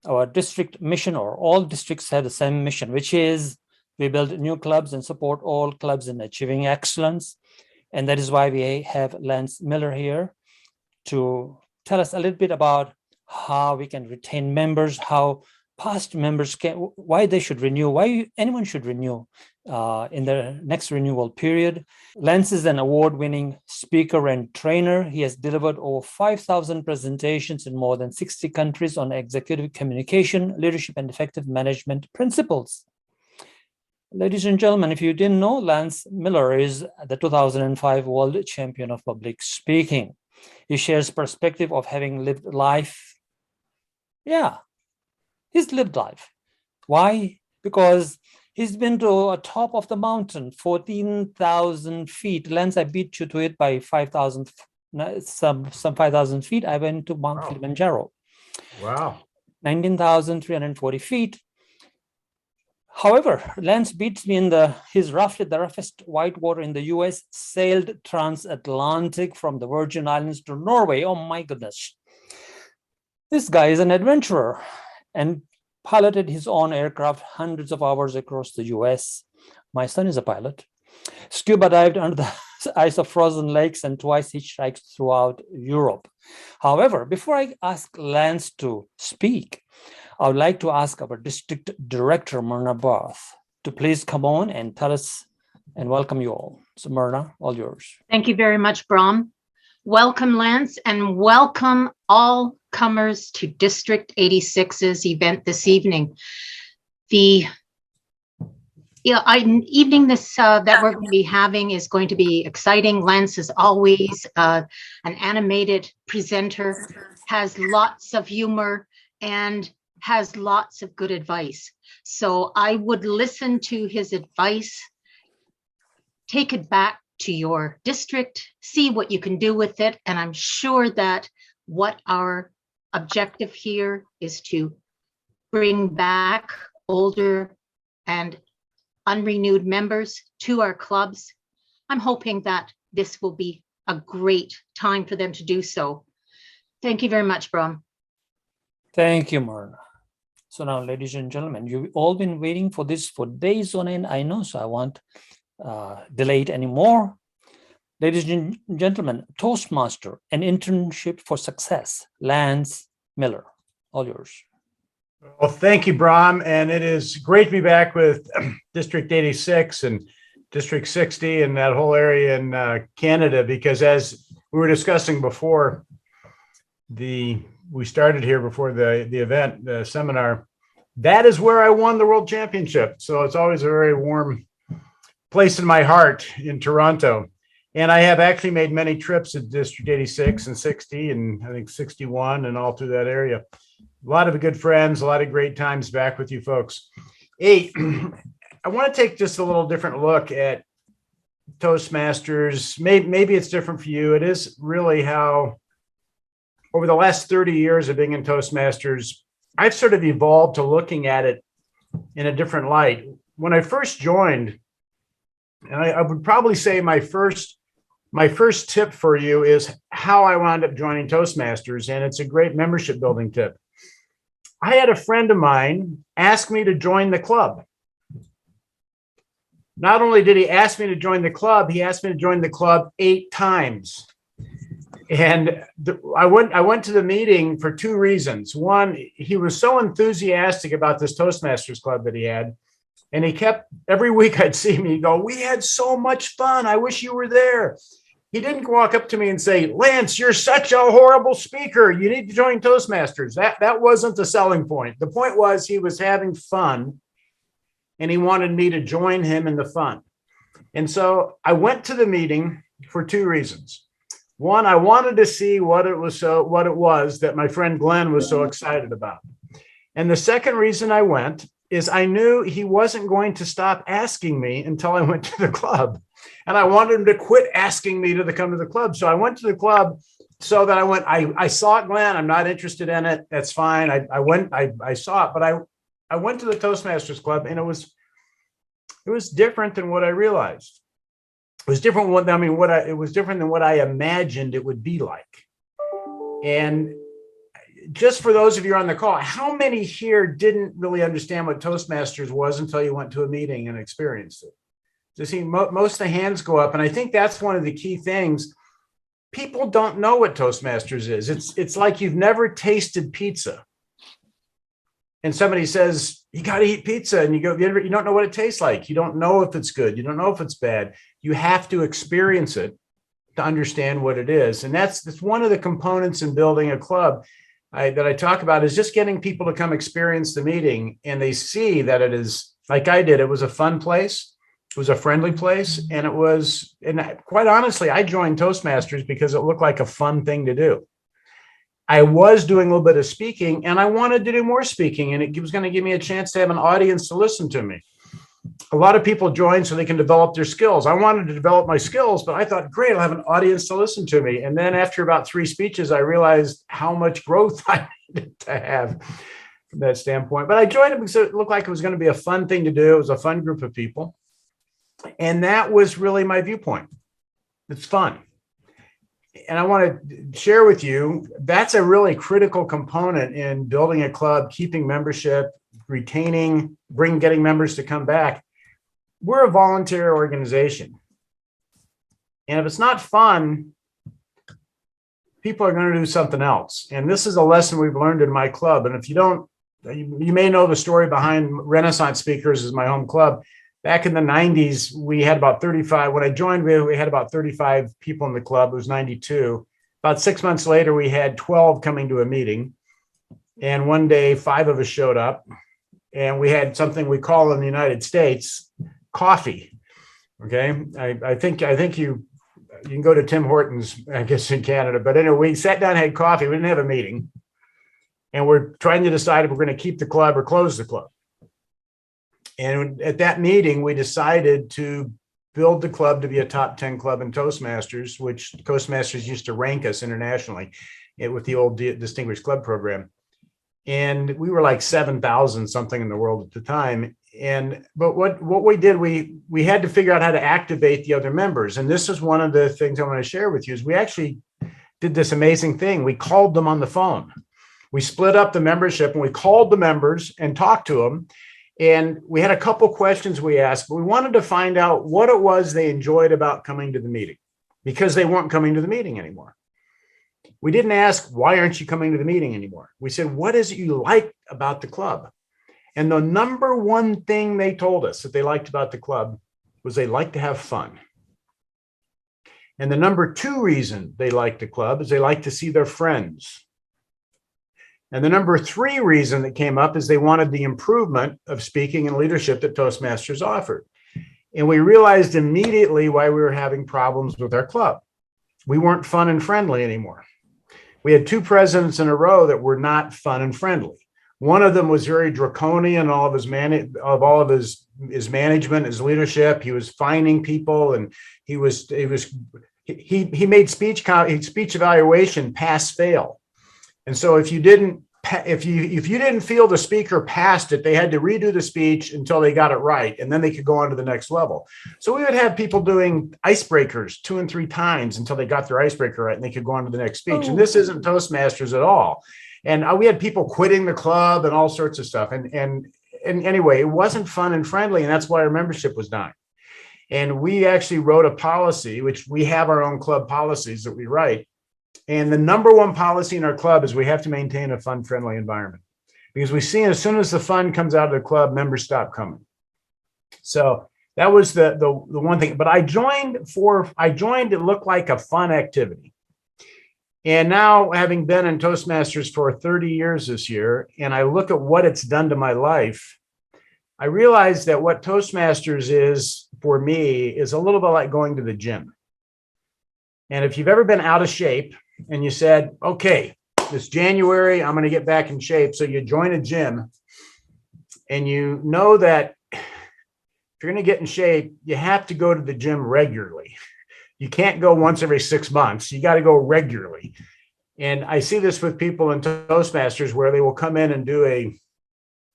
our district mission, or all districts have the same mission, which is we build new clubs and support all clubs in achieving excellence. And that is why we have Lance Miller here to tell us a little bit about how we can retain members, how past members can, why they should renew, why anyone should renew in the next renewal period. Lance is an award-winning speaker and trainer. He has delivered over 5,000 presentations in more than 60 countries on executive communication, leadership, and effective management principles. Ladies and gentlemen, if you didn't know, Lance Miller is the 2005 World Champion of Public Speaking. He shares perspective of having lived life. Yeah, he's lived life. Why? Because he's been to a top of the mountain, 14,000 feet. Lance, I beat you to it by 5,000, some 5,000 feet. I went to Mount Kilimanjaro. Wow. 19,340 feet. However, Lance beats me in his roughly the roughest whitewater in the US, sailed transatlantic from the Virgin Islands to Norway. Oh my goodness. This guy is an adventurer and piloted his own aircraft hundreds of hours across the US. My son is a pilot. Scuba dived under the ice of frozen lakes and twice hitchhiked throughout Europe. However, before I ask Lance to speak, I would like to ask our district director, Myrna Barth, to please come on and tell us and welcome you all. So Myrna, all yours. Thank you very much, Brahm. Welcome, Lance, and welcome all comers to District 86's event this evening. The evening that we're going to be having is going to be exciting. Lance is always an animated presenter, has lots of humor, and has lots of good advice. So I would listen to his advice, take it back to your district, see what you can do with it. And I'm sure that what our objective here is to bring back older and unrenewed members to our clubs. I'm hoping that this will be a great time for them to do so. Thank you very much, Brahm. Thank you, Myrna. So now, ladies and gentlemen, you've all been waiting for this for days on end, I know, so I won't delay it anymore. Ladies and gentlemen, Toastmaster, an internship for success, Lance Miller, all yours. Well, thank you, Brahm, and it is great to be back with District 86 and District 60 and that whole area in Canada, because as we were discussing before we started here before the event, the seminar, that is where I won the World Championship. So it's always a very warm place in my heart in Toronto. And I have actually made many trips to District 86 and 60 and I think 61 and all through that area. A lot of good friends, a lot of great times back with you folks. Hey, I want to take just a little different look at Toastmasters. Maybe it's different for you. It is really how over the last 30 years of being in Toastmasters, I've sort of evolved to looking at it in a different light. When I first joined, and I would probably say my first tip for you is how I wound up joining Toastmasters, and it's a great membership building tip. I had a friend of mine ask me to join the club. Not only did he ask me to join the club, he asked me to join the club 8 times. And I went to the meeting for 2 reasons. One, he was so enthusiastic about this Toastmasters club that he had. And he kept, every week I'd see him, he'd go, "We had so much fun. I wish you were there." He didn't walk up to me and say, "Lance, you're such a horrible speaker. You need to join Toastmasters." That wasn't the selling point. The point was he was having fun and he wanted me to join him in the fun. And so I went to the meeting for 2 reasons. One, I wanted to see what it was that my friend Glenn was so excited about. And the second reason I went is I knew he wasn't going to stop asking me until I went to the club. And I wanted him to quit asking me to come to the club. So I went to the club so that I saw it, Glenn. I'm not interested in it. That's fine. I saw it, but I went to the Toastmasters club and it was different than what I realized. It was different. It was different than what I imagined it would be like. And just for those of you on the call, how many here didn't really understand what Toastmasters was until you went to a meeting and experienced it? So see, most of the hands go up. And I think that's one of the key things. People don't know what Toastmasters is. It's like you've never tasted pizza. And somebody says, you got to eat pizza. And you go, you don't know what it tastes like. You don't know if it's good. You don't know if it's bad. You have to experience it to understand what it is. And that's one of the components in building a club that I talk about, is just getting people to come experience the meeting, and they see that it is, like I did, it was a fun place. It was a friendly place. And quite honestly, I joined Toastmasters because it looked like a fun thing to do. I was doing a little bit of speaking, and I wanted to do more speaking, and it was going to give me a chance to have an audience to listen to me. A lot of people join so they can develop their skills. I wanted to develop my skills, but I thought, great, I'll have an audience to listen to me. And then after about 3 speeches, I realized how much growth I needed to have from that standpoint. But I joined it because it looked like it was going to be a fun thing to do. It was a fun group of people. And that was really my viewpoint. It's fun. And I want to share with you, that's a really critical component in building a club, keeping membership, retaining, getting members to come back. We're a voluntary organization. And if it's not fun, people are going to do something else. And this is a lesson we've learned in my club. And if you don't, you may know the story behind Renaissance Speakers is my home club. Back in the 90s, we had about 35. When I joined, we had about 35 people in the club. It was 92. About 6 months later, we had 12 coming to a meeting. And one day, 5 of us showed up. And we had something we call in the United States coffee. Okay, I think you can go to Tim Hortons, I guess, in Canada. But anyway, we sat down, had coffee. We didn't have a meeting, and we're trying to decide if we're going to keep the club or close the club. And at that meeting, we decided to build the club to be a top 10 club in Toastmasters, which Toastmasters used to rank us internationally with the old Distinguished Club program. And we were like 7,000 something in the world at the time. But what we did, we had to figure out how to activate the other members. And this is one of the things I want to share with you, is we actually did this amazing thing. We called them on the phone. We split up the membership and we called the members and talked to them. And we had a couple questions we asked, but we wanted to find out what it was they enjoyed about coming to the meeting, because they weren't coming to the meeting anymore. We didn't ask, why aren't you coming to the meeting anymore? We said, what is it you like about the club? And the number one thing they told us that they liked about the club was they like to have fun. And the number 2 reason they liked the club is they like to see their friends. And the number 3 reason that came up is they wanted the improvement of speaking and leadership that Toastmasters offered. And we realized immediately why we were having problems with our club. We weren't fun and friendly anymore. We had 2 presidents in a row that were not fun and friendly. One of them was very draconian, all of his management, his leadership. He was fining people, and he made speech evaluation pass fail. And so if you didn't feel the speaker passed it, they had to redo the speech until they got it right, and then they could go on to the next level. So we would have people doing icebreakers 2 and 3 times until they got their icebreaker right, and they could go on to the next speech. And this isn't Toastmasters at all. And we had people quitting the club and all sorts of stuff. And anyway, it wasn't fun and friendly, and that's why our membership was dying. And we actually wrote a policy, which we have our own club policies that we write. And the number 1 policy in our club is we have to maintain a fun, friendly environment, because we see as soon as the fun comes out of the club, members stop coming. So that was the one thing. But I joined, it looked like a fun activity. And now, having been in Toastmasters for 30 years this year, and I look at what it's done to my life, I realized that what Toastmasters is for me is a little bit like going to the gym. And if you've ever been out of shape and you said, okay, this January, I'm going to get back in shape. So you join a gym, and you know that if you're going to get in shape, you have to go to the gym regularly. You can't go once every 6 months. You got to go regularly. And I see this with people in Toastmasters where they will come in and do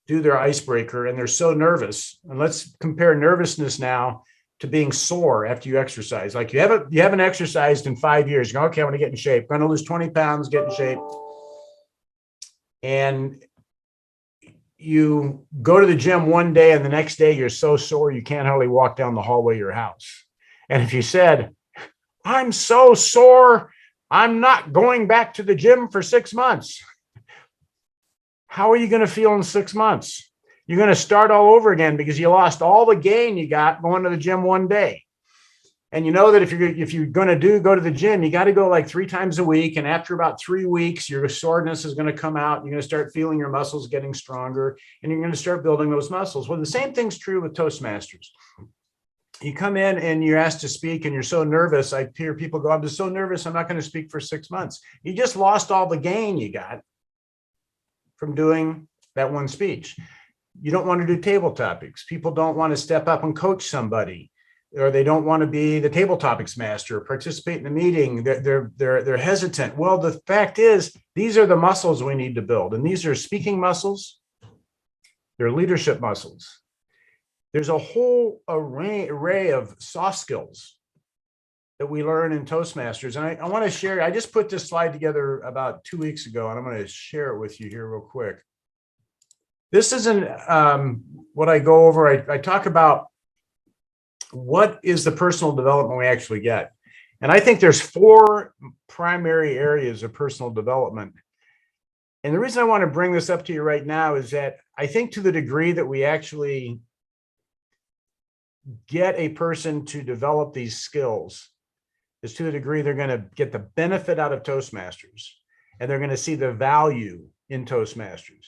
their icebreaker, and they're so nervous. And let's compare nervousness now to being sore after you exercise. Like you haven't exercised in 5 years. You go, okay, I want to get in shape. I'm going to lose 20 pounds, get in shape. and you go to the gym one day and the next day you're so sore you can't hardly walk down the hallway of your house. And if you said, I'm so sore, I'm not going back to the gym for 6 months, how are you going to feel in 6 months? You're going to start all over again because you lost all the gain you got going to the gym one day. And you know that if you're going to go to the gym, you got to go like 3 times a week. And after about 3 weeks, your soreness is going to come out. You're going to start feeling your muscles getting stronger, and you're going to start building those muscles. Well, the same thing's true with Toastmasters. You come in and you're asked to speak and you're so nervous. I hear people go, I'm just so nervous, I'm not going to speak for 6 months. You just lost all the gain you got from doing that one speech. You don't want to do table topics. People don't want to step up and coach somebody, or they don't want to be the table topics master, participate in the meeting. They're hesitant. Well, the fact is, these are the muscles we need to build. And these are speaking muscles. They're leadership muscles. There's a whole array of soft skills that we learn in Toastmasters. And I want to share, I just put this slide together about 2 weeks ago, and I'm going to share it with you here real quick. This isn't what I go over. I talk about what is the personal development we actually get. And I think there's 4 primary areas of personal development. And the reason I want to bring this up to you right now is that I think to the degree that we actually get a person to develop these skills is to the degree they're going to get the benefit out of Toastmasters, and they're going to see the value in Toastmasters.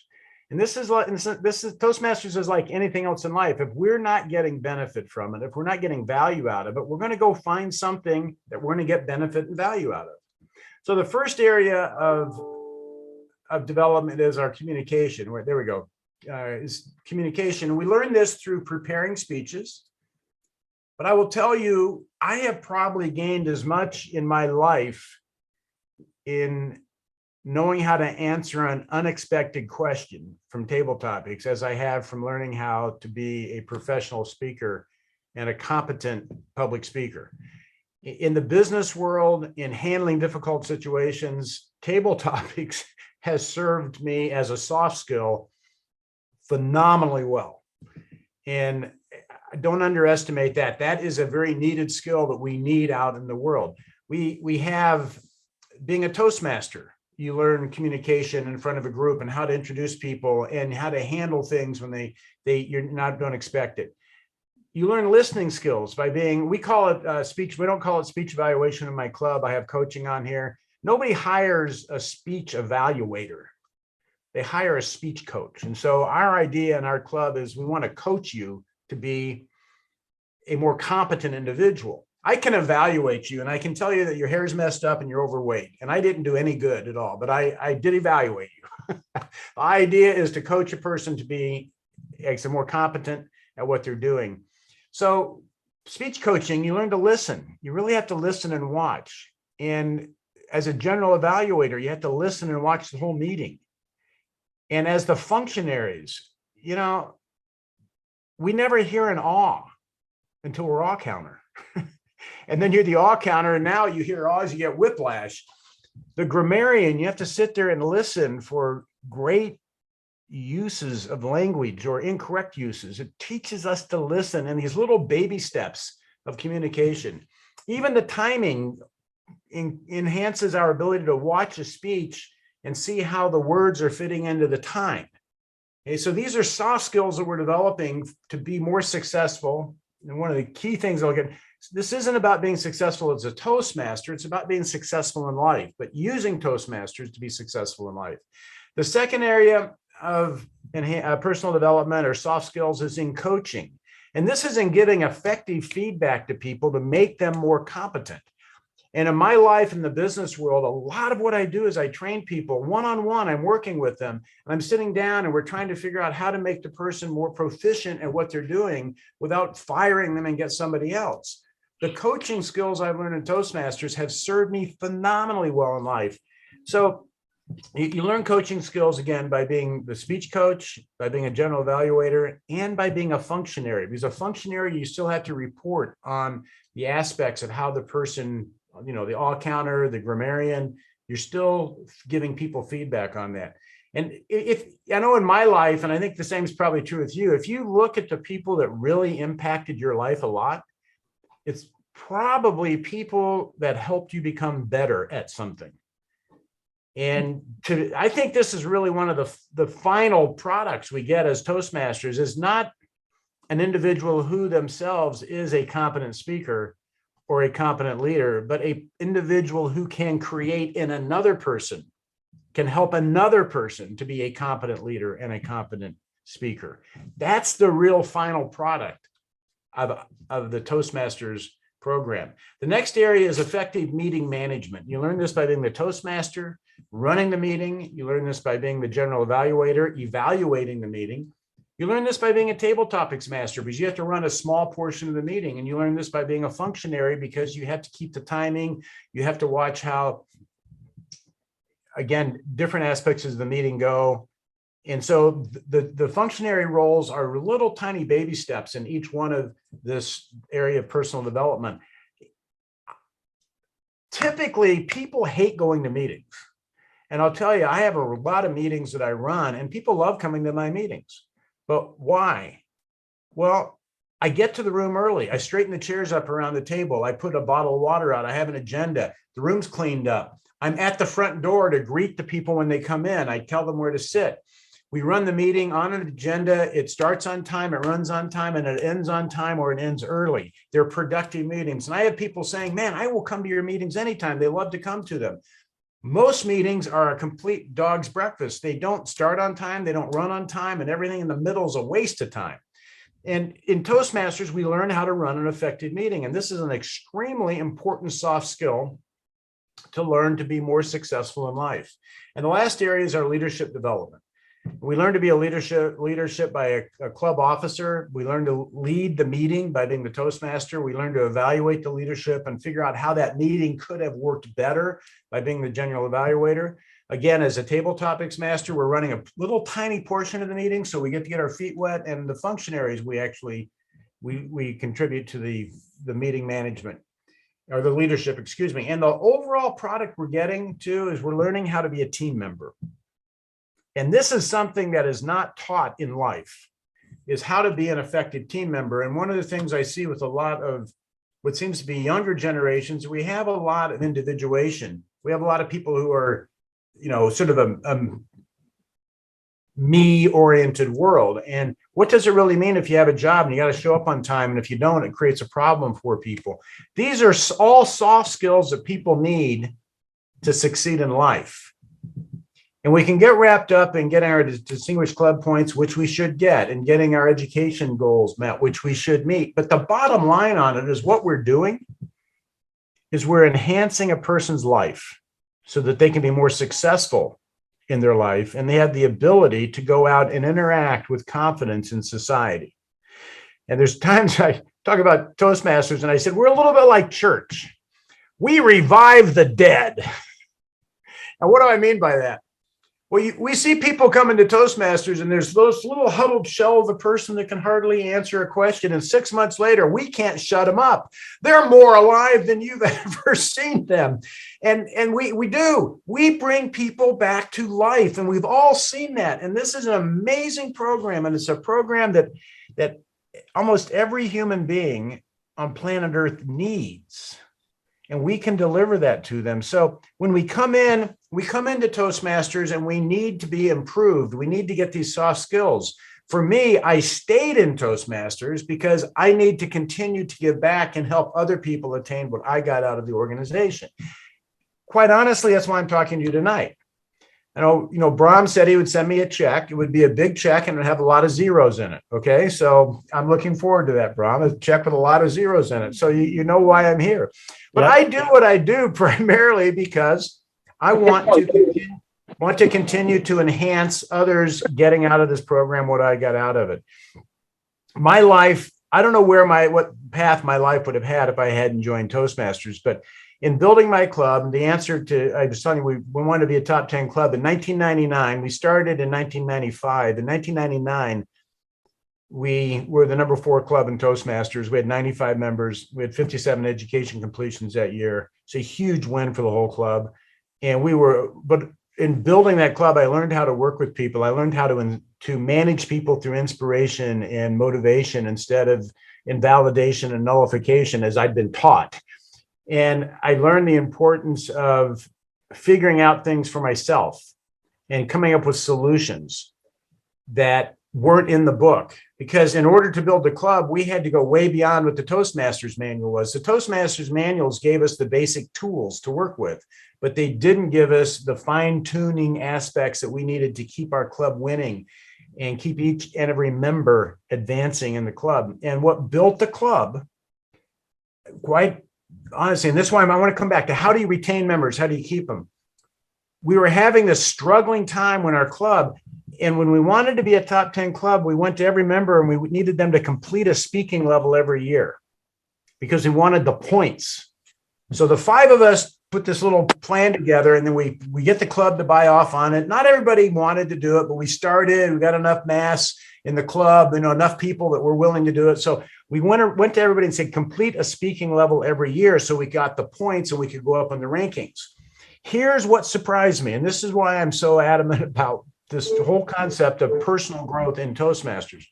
And Toastmasters is like anything else in life. If we're not getting benefit from it, if we're not getting value out of it, we're going to go find something that we're going to get benefit and value out of. So the first area of development is our communication. There we go. Is communication. We learn this through preparing speeches. But I will tell you, I have probably gained as much in my life in knowing how to answer an unexpected question from table topics as I have from learning how to be a professional speaker and a competent public speaker. In the business world, in handling difficult situations, table topics has served me as a soft skill phenomenally well. And don't underestimate that. That is a very needed skill that we need out in the world. We have, being a Toastmaster, you learn communication in front of a group and how to introduce people and how to handle things when don't expect it. You learn listening skills by being, we call it speech. We don't call it speech evaluation in my club. I have coaching on here. Nobody hires a speech evaluator. They hire a speech coach. And so our idea in our club is we want to coach you to be a more competent individual. I can evaluate you and I can tell you that your hair's messed up and you're overweight. And I didn't do any good at all, but I did evaluate you. The idea is to coach a person to be more competent at what they're doing. So speech coaching, you learn to listen. You really have to listen and watch. And as a general evaluator, you have to listen and watch the whole meeting. And as the functionaries, we never hear an awe until we're awe counter. And then you're the awe counter, and now you hear awes, you get whiplash. The grammarian, you have to sit there and listen for great uses of language or incorrect uses. It teaches us to listen in these little baby steps of communication. Even the timing enhances our ability to watch a speech and see how the words are fitting into the time. Okay, so these are soft skills that we're developing to be more successful. And one of the key things I'll get, this isn't about being successful as a Toastmaster, it's about being successful in life, but using Toastmasters to be successful in life. The second area of personal development or soft skills is in coaching. And this is in giving effective feedback to people to make them more competent. And in my life in the business world, a lot of what I do is I train people one-on-one. I'm working with them and I'm sitting down and we're trying to figure out how to make the person more proficient at what they're doing without firing them and get somebody else. The coaching skills I've learned in Toastmasters have served me phenomenally well in life. So you learn coaching skills, again, by being the speech coach, by being a general evaluator, and by being a functionary. Because a functionary, you still have to report on the aspects of how the person, the awe counter, the grammarian, you're still giving people feedback on that. And if I know in my life, and I think the same is probably true with you, if you look at the people that really impacted your life a lot, it's probably people that helped you become better at something. And I think this is really one of the final products we get as Toastmasters, is not an individual who themselves is a competent speaker or a competent leader, but an individual who can create in another person, can help another person to be a competent leader and a competent speaker. That's the real final product of the Toastmasters program. The next area is effective meeting management. You learn this by being the Toastmaster, running the meeting. You learn this by being the general evaluator, evaluating the meeting. You learn this by being a table topics master, because you have to run a small portion of the meeting. And you learn this by being a functionary, because you have to keep the timing. You have to watch how, again, different aspects of the meeting go. And so the functionary roles are little tiny baby steps in each one of this area of personal development. Typically, people hate going to meetings. And I'll tell you, I have a lot of meetings that I run, and people love coming to my meetings. But why? Well, I get to the room early. I straighten the chairs up around the table. I put a bottle of water out. I have an agenda. The room's cleaned up. I'm at the front door to greet the people when they come in. I tell them where to sit. We run the meeting on an agenda. It starts on time, it runs on time, and it ends on time, or it ends early. They're productive meetings. And I have people saying, man, I will come to your meetings anytime. They love to come to them. Most meetings are a complete dog's breakfast. They don't start on time, they don't run on time, and everything in the middle is a waste of time. And in Toastmasters, we learn how to run an effective meeting. And this is an extremely important soft skill to learn to be more successful in life. And the last area is our leadership development. We learn to be a leadership by a club officer. We learn to lead the meeting by being the Toastmaster. We learn to evaluate the leadership and figure out how that meeting could have worked better by being the general evaluator. Again, as a table topics master, we're running a little tiny portion of the meeting, so we get to get our feet wet. And the functionaries, we contribute to the meeting management, or the leadership, excuse me. And the overall product we're getting to is we're learning how to be a team member. And this is something that is not taught in life, is how to be an effective team member. And one of the things I see with a lot of what seems to be younger generations, we have a lot of individuation. We have a lot of people who are, sort of a me-oriented world. And what does it really mean if you have a job and you got to show up on time? And if you don't, it creates a problem for people. These are all soft skills that people need to succeed in life. And we can get wrapped up in getting our distinguished club points, which we should get, and getting our education goals met, which we should meet. But the bottom line on it is what we're doing is we're enhancing a person's life so that they can be more successful in their life, and they have the ability to go out and interact with confidence in society. And there's times I talk about Toastmasters, and I said, we're a little bit like church. We revive the dead. And what do I mean by that? Well, we see people come into Toastmasters, and there's those little huddled shell of a person that can hardly answer a question. And 6 months later, we can't shut them up. They're more alive than you've ever seen them. And we do. We bring people back to life, and we've all seen that. And this is an amazing program, and it's a program that almost every human being on planet Earth needs. And we can deliver that to them. So when we come into Toastmasters, and we need to be improved. We need to get these soft skills. For me, I stayed in Toastmasters because I need to continue to give back and help other people attain what I got out of the organization. Quite honestly, that's why I'm talking to you tonight. I know, Bram said he would send me a check. It would be a big check, and it would have a lot of zeros in it. Okay, so I'm looking forward to that, Bram. A check with a lot of zeros in it. So you know why I'm here. But yep. I do what I do primarily because I want to continue to enhance others getting out of this program what I got out of it. My life, I don't know what path my life would have had if I hadn't joined Toastmasters, but in building my club, the answer to, I was telling you, we wanted to be a top 10 club. In 1999, we started in 1995. In 1999, we were the number 4 club in Toastmasters. We had 95 members. We had 57 education completions that year. It's a huge win for the whole club. And but in building that club, I learned how to work with people. I learned how to manage people through inspiration and motivation instead of invalidation and nullification, as I'd been taught. And I learned the importance of figuring out things for myself and coming up with solutions that weren't in the book. Because in order to build the club, we had to go way beyond what the Toastmasters manual was. The Toastmasters manuals gave us the basic tools to work with, but they didn't give us the fine-tuning aspects that we needed to keep our club winning and keep each and every member advancing in the club. And what built the club, quite honestly, and this is why I want to come back to how do you retain members? How do you keep them? We were having this struggling time when our club, and when we wanted to be a top 10 club, we went to every member and we needed them to complete a speaking level every year because we wanted the points. So the 5 of us put this little plan together, and then we get the club to buy off on it. Not everybody wanted to do it, but we started. We got enough mass in the club, enough people that were willing to do it. So we went to everybody and said, complete a speaking level every year. So we got the points and we could go up on the rankings. Here's what surprised me, and this is why I'm so adamant about this whole concept of personal growth in Toastmasters.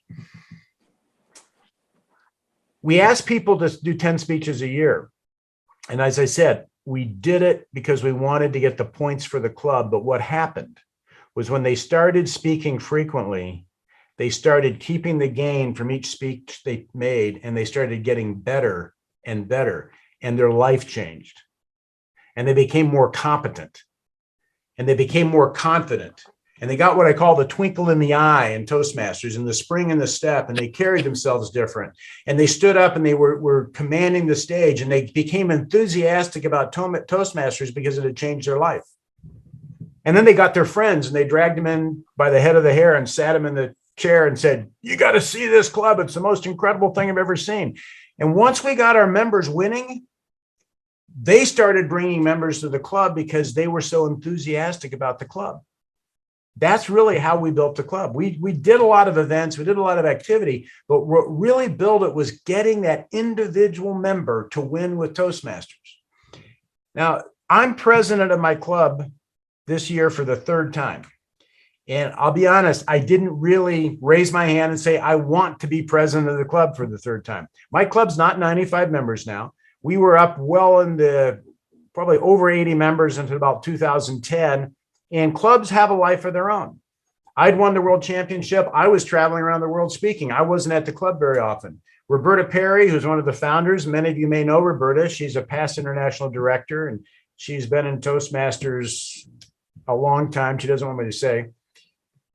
We asked people to do 10 speeches a year. And as I said, we did it because we wanted to get the points for the club. But what happened was when they started speaking frequently, they started keeping the gain from each speech they made, and they started getting better and better, and their life changed. And they became more competent, and they became more confident. And they got what I call the twinkle in the eye in Toastmasters, and the spring in the step, and they carried themselves different. And they stood up and they were commanding the stage, and they became enthusiastic about Toastmasters because it had changed their life. And then they got their friends and they dragged them in by the head of the hair and sat them in the chair and said, "You got to see this club. It's the most incredible thing I've ever seen." And once we got our members winning, they started bringing members to the club because they were so enthusiastic about the club. That's really how we built the club. We did a lot of events, we did a lot of activity, but what really built it was getting that individual member to win with Toastmasters. Now, I'm president of my club this year for the 3rd time. And I'll be honest, I didn't really raise my hand and say, I want to be president of the club for the 3rd time. My club's not 95 members now. We were up well into probably over 80 members until about 2010. And clubs have a life of their own. I'd won the world championship. I was traveling around the world speaking. I wasn't at the club very often. Roberta Perry, who's one of the founders, many of you may know Roberta. She's a past international director, and she's been in Toastmasters a long time. She doesn't want me to say.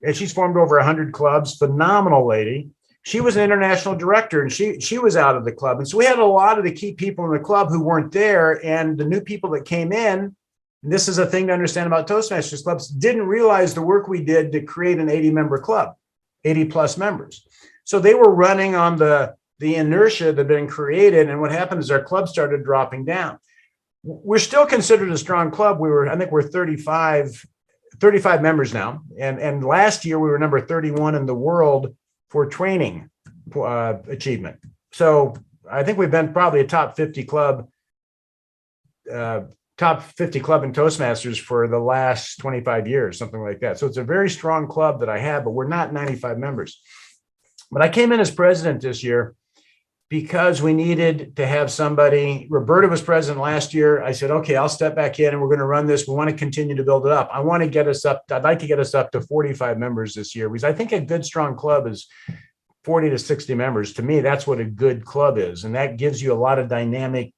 And she's formed over 100 clubs. Phenomenal lady. She was an international director, and she was out of the club. And so we had a lot of the key people in the club who weren't there, and the new people that came in, and this is a thing to understand about Toastmasters clubs, didn't realize the work we did to create an 80-member club, 80 plus members. So they were running on the inertia that had been created. And what happened is our club started dropping down. We're still considered a strong club. I think we're 35 members now. And last year we were number 31 in the world for training achievement. So I think we've been probably a top 50 club in Toastmasters for the last 25 years, something like that. So it's a very strong club that I have, but we're not 95 members. But I came in as president this year because we needed to have somebody. Roberta was president last year. I said, okay, I'll step back in and we're going to run this. We want to continue to build it up. I'd like to get us up to 45 members this year, because I think a good, strong club is 40 to 60 members. To me, that's what a good club is. And that gives you a lot of dynamic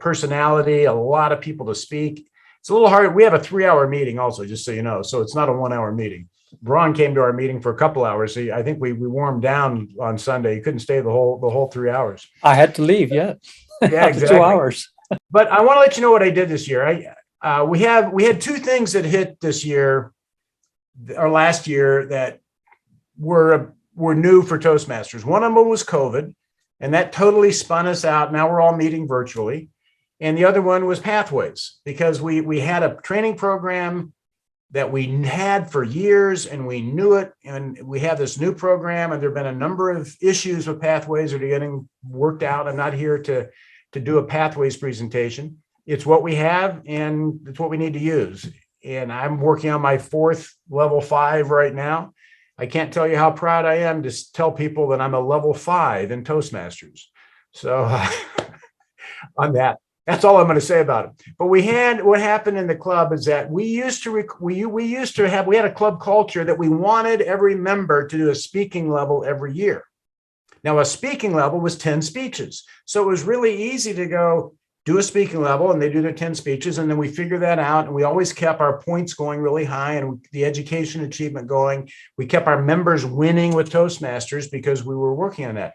personality, a lot of people to speak. It's a little hard. We have a 3-hour meeting also, just so you know. So it's not a 1-hour meeting. Ron came to our meeting for a couple hours. So I think we warmed down on Sunday. He couldn't stay the whole 3 hours. I had to leave. Yeah. Yeah, exactly. 2 hours. But I want to let you know what I did this year. We had 2 things that hit this year or last year that were new for Toastmasters. One of them was COVID, and that totally spun us out. Now we're all meeting virtually. And the other one was Pathways, because we had a training program that we had for years and we knew it. And we have this new program, and there have been a number of issues with Pathways that are getting worked out. I'm not here to do a Pathways presentation. It's what we have, and it's what we need to use. and I'm working on my fourth level 5 right now. I can't tell you how proud I am to tell people that I'm a level 5 in Toastmasters. So on that, that's all I'm going to say about it. But what happened in the club is that we had a club culture that we wanted every member to do a speaking level every year. Now, a speaking level was 10 speeches. So it was really easy to go do a speaking level, and they do their 10 speeches, and then we figure that out, and we always kept our points going really high and the education achievement going. We kept our members winning with Toastmasters because we were working on that.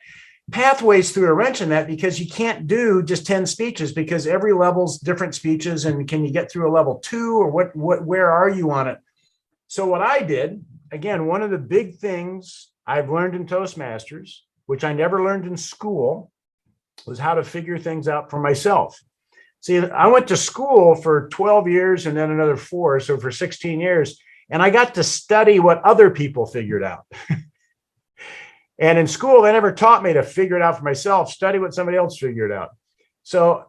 Pathways threw a wrench in that because you can't do just 10 speeches because every level's different speeches, and can you get through a level 2 or where are you on it? So what I did, again, one of the big things I've learned in Toastmasters, which I never learned in school, was how to figure things out for myself. See, I went to school for 12 years and then another 4, so for 16 years, and I got to study what other people figured out. And in school, they never taught me to figure it out for myself, study what somebody else figured out. So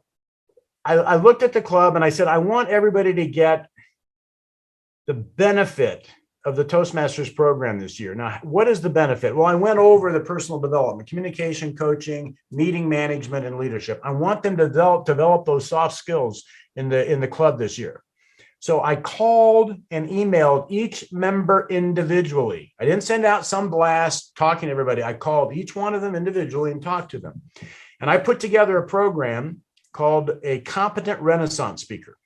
I looked at the club and I said, I want everybody to get the benefit of the Toastmasters program this year. Now, what is the benefit? Well, I went over the personal development, communication, coaching, meeting management, and leadership. I want them to develop those soft skills in the club this year. So I called and emailed each member individually. I didn't send out some blast talking to everybody. I called each one of them individually and talked to them. And I put together a program called a Competent Renaissance Speaker.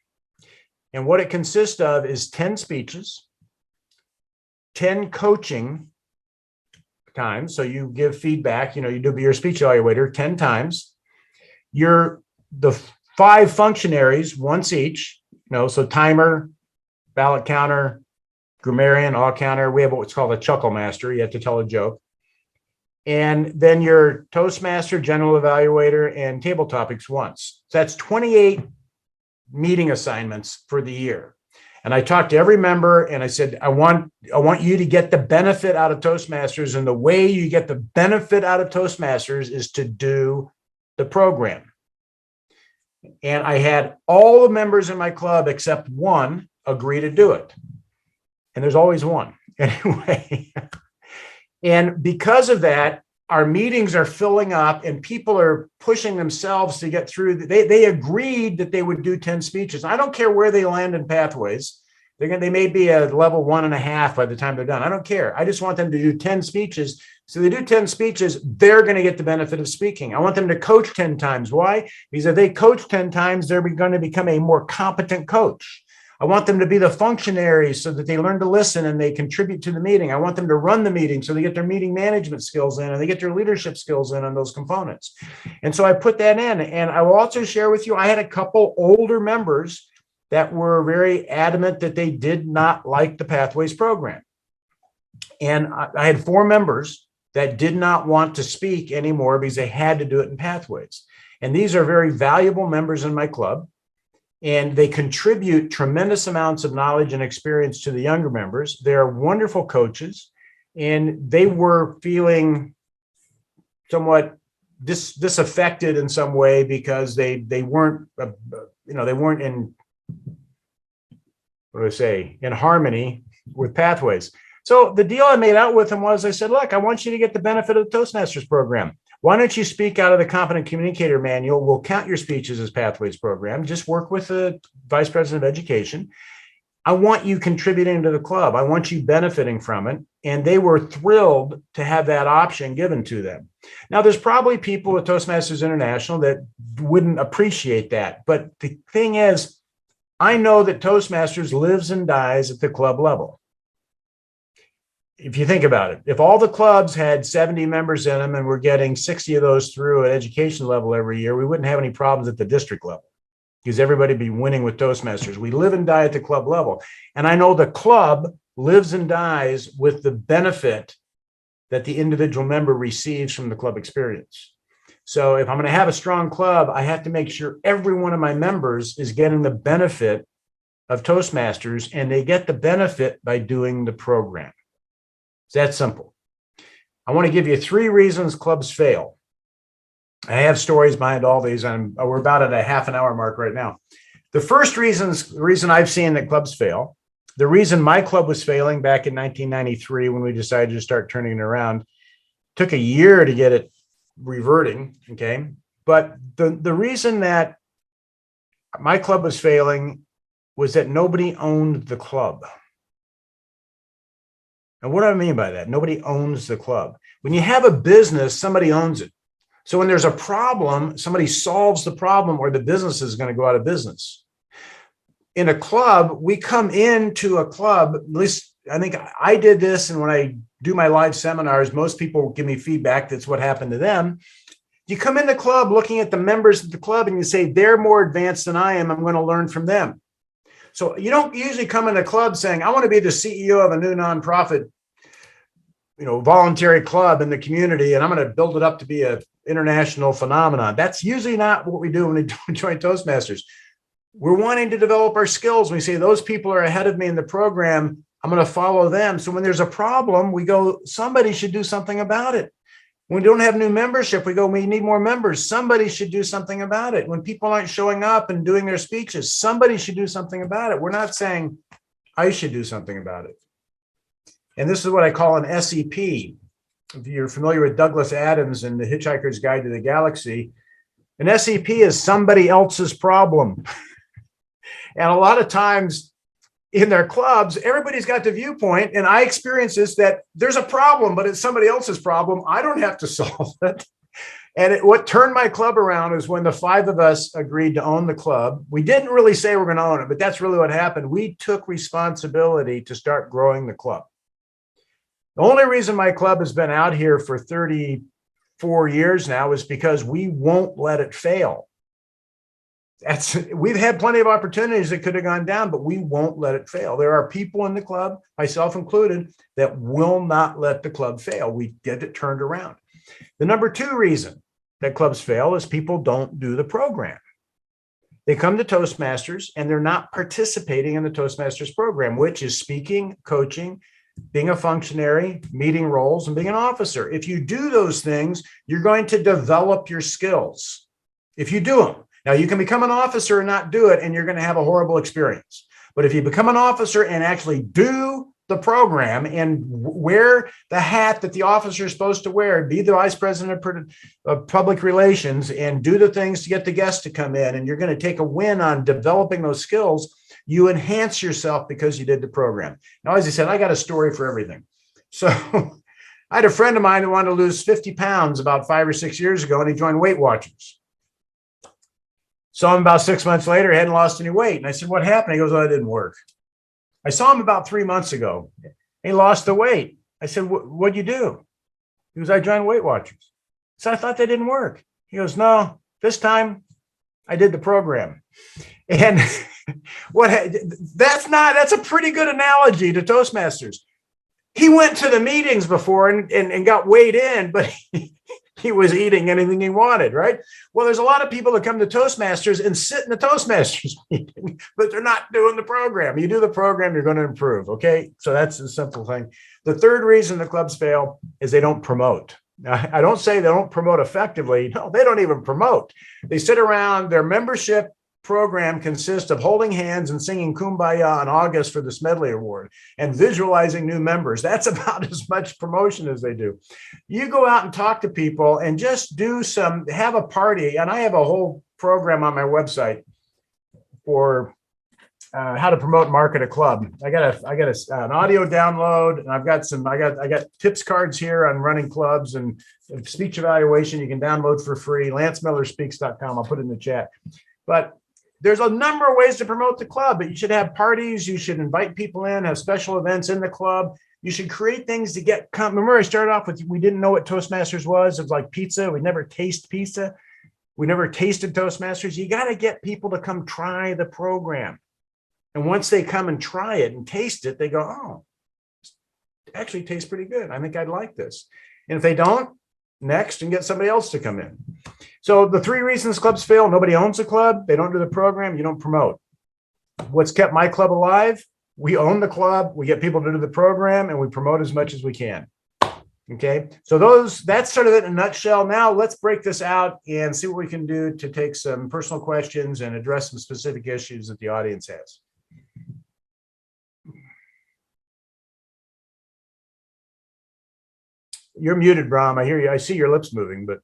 And what it consists of is 10 speeches, 10 coaching times. So you give feedback, you do be your speech evaluator 10 times. You're the 5 functionaries once each, so timer, ballot counter, grammarian, all counter. We have what's called a chuckle master. You have to tell a joke. And then your Toastmaster, general evaluator, and table topics once. So that's 28 meeting assignments for the year. And I talked to every member and I said, I want you to get the benefit out of Toastmasters. And the way you get the benefit out of Toastmasters is to do the program. And I had all the members in my club except one agree to do it. And there's always one anyway. And because of that, our meetings are filling up and people are pushing themselves to get through. They agreed that they would do 10 speeches. I don't care where they land in pathways. They may be a level 1.5 by the time they're done. I don't care. I just want them to do 10 speeches. So they do 10 speeches, they're going to get the benefit of speaking. I want them to coach 10 times. Why? Because if they coach 10 times, they're going to become a more competent coach. I want them to be the functionaries so that they learn to listen and they contribute to the meeting. I want them to run the meeting so they get their meeting management skills in and they get their leadership skills in on those components. And so I put that in. And I will also share with you, I had a couple older members that were very adamant that they did not like the Pathways program. And I had 4 members that did not want to speak anymore because they had to do it in Pathways. And these are very valuable members in my club. And they contribute tremendous amounts of knowledge and experience to the younger members. They're wonderful coaches, and they were feeling somewhat disaffected in some way because they weren't, they weren't in, in harmony with Pathways. So the deal I made out with them was I said, look, I want you to get the benefit of the Toastmasters program. Why don't you speak out of the Competent Communicator Manual? We'll count your speeches as Pathways program. Just work with the Vice President of Education. I want you contributing to the club. I want you benefiting from it. And they were thrilled to have that option given to them. Now, there's probably people at Toastmasters International that wouldn't appreciate that. But the thing is, I know that Toastmasters lives and dies at the club level. If you think about it, if all the clubs had 70 members in them and we're getting 60 of those through at education level every year, we wouldn't have any problems at the district level because everybody would be winning with Toastmasters. We live and die at the club level. And I know the club lives and dies with the benefit that the individual member receives from the club experience. So if I'm going to have a strong club, I have to make sure every one of my members is getting the benefit of Toastmasters, and they get the benefit by doing the program. It's that simple. I want to give you 3 reasons clubs fail. I have stories behind all these, and we're about at a half an hour mark right now. The first reason I've seen that clubs fail, the reason my club was failing back in 1993 when we decided to start turning it around, took a year to get it reverting, okay? But the reason that my club was failing was that nobody owned the club. And what do I mean by that? Nobody owns the club. When you have a business, somebody owns it. So when there's a problem, somebody solves the problem or the business is going to go out of business. In a club, we come into a club, at least I think I did this, and when I do my live seminars, most people give me feedback. That's what happened to them. You come in the club looking at the members of the club and you say, they're more advanced than I am. I'm going to learn from them. So you don't usually come in a club saying, I want to be the CEO of a new nonprofit, voluntary club in the community, and I'm going to build it up to be an international phenomenon. That's usually not what we do when we join Toastmasters. We're wanting to develop our skills. We say, those people are ahead of me in the program. I'm going to follow them. So when there's a problem, we go, somebody should do something about it. When we don't have new membership, we go, we need more members. Somebody should do something about it. When people aren't showing up and doing their speeches, somebody should do something about it. We're not saying I should do something about it. And this is what I call an SEP. If you're familiar with Douglas Adams and the Hitchhiker's Guide to the Galaxy, an SEP is somebody else's problem. And a lot of times in their clubs, everybody's got the viewpoint, and I experience this, that there's a problem, but it's somebody else's problem. I don't have to solve it. And what turned my club around is when the 5 of us agreed to own the club. We didn't really say we're going to own it, but that's really what happened. We took responsibility to start growing the club. The only reason my club has been out here for 34 years now is because we won't let it fail. We've had plenty of opportunities that could have gone down, but we won't let it fail. There are people in the club, myself included, that will not let the club fail. We get it turned around. The number 2 reason that clubs fail is people don't do the program. They come to Toastmasters and they're not participating in the Toastmasters program, which is speaking, coaching, being a functionary, meeting roles, and being an officer. If you do those things, you're going to develop your skills. If you do them. Now, you can become an officer and not do it, and you're going to have a horrible experience. But if you become an officer and actually do the program and wear the hat that the officer is supposed to wear, be the vice president of public relations, and do the things to get the guests to come in, and you're going to take a win on developing those skills, you enhance yourself because you did the program. Now, as I said, I got a story for everything. So I had a friend of mine who wanted to lose 50 pounds about 5 or 6 years ago, and he joined Weight Watchers. Saw him about 6 months later, he hadn't lost any weight. And I said, what happened? He goes, oh, it didn't work. I saw him about 3 months ago. He lost the weight. I said, what'd you do? He goes, I joined Weight Watchers. So I thought that didn't work. He goes, no, this time I did the program. And that's a pretty good analogy to Toastmasters. He went to the meetings before and got weighed in, but he was eating anything he wanted, right? Well, there's a lot of people that come to Toastmasters and sit in the Toastmasters meeting, but they're not doing the program. You do the program, you're going to improve, okay? So that's the simple thing. The third reason the clubs fail is they don't promote. Now, I don't say they don't promote effectively. No, they don't even promote. They sit around. Their membership program consists of holding hands and singing Kumbaya in August for the Smedley Award and visualizing new members. That's about as much promotion as they do. You go out and talk to people and just have a party. And I have a whole program on my website for how to promote and market a club. I got an audio download, and I got tips cards here on running clubs and speech evaluation. You can download for free. LanceMillerspeaks.com. I'll put it in the chat. But there's a number of ways to promote the club, but you should have parties. You should invite people in, have special events in the club. You should create things to remember I started off with, we didn't know what Toastmasters was. It was like pizza. We never taste pizza. We never tasted Toastmasters. You got to get people to come try the program. And once they come and try it and taste it, they go, oh, it actually tastes pretty good. I think I'd like this. And if they don't, next, and get somebody else to come in. So the 3 reasons clubs fail: nobody owns a club, they don't do the program, you don't promote. What's kept my club alive? We own the club, we get people to do the program, and we promote as much as we can. Okay, so that's sort of it in a nutshell. Now let's break this out and see what we can do to take some personal questions and address some specific issues that the audience has. You're muted, Brahm. I hear you. I see your lips moving, but.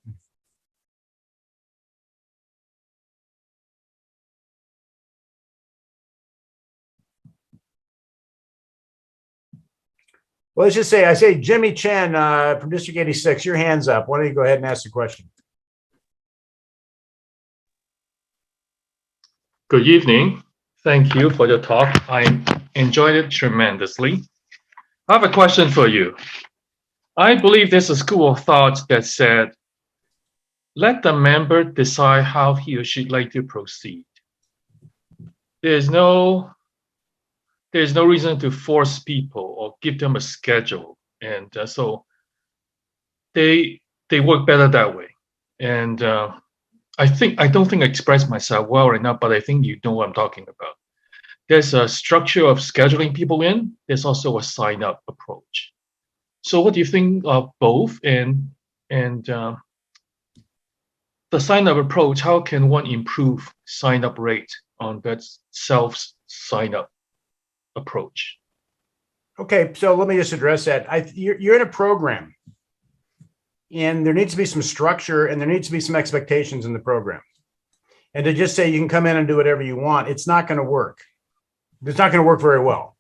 Well, let's just say, I say Jimmy Chen from District 86, your hand's up. Why don't you go ahead and ask the question? Good evening. Thank you for your talk. I enjoyed it tremendously. I have a question for you. I believe there's a school of thought that said, let the member decide how he or she'd like to proceed. There's no reason to force people or give them a schedule. And so they work better that way. And I don't think I expressed myself well right now, but I think you know what I'm talking about. There's a structure of scheduling people in. There's also a sign-up approach. So what do you think of both? And the sign-up approach, how can one improve sign-up rate on that self-sign-up approach? Okay, so let me just address that. You're in a program, and there needs to be some structure and there needs to be some expectations in the program. And to just say you can come in and do whatever you want, it's not going to work. It's not going to work very well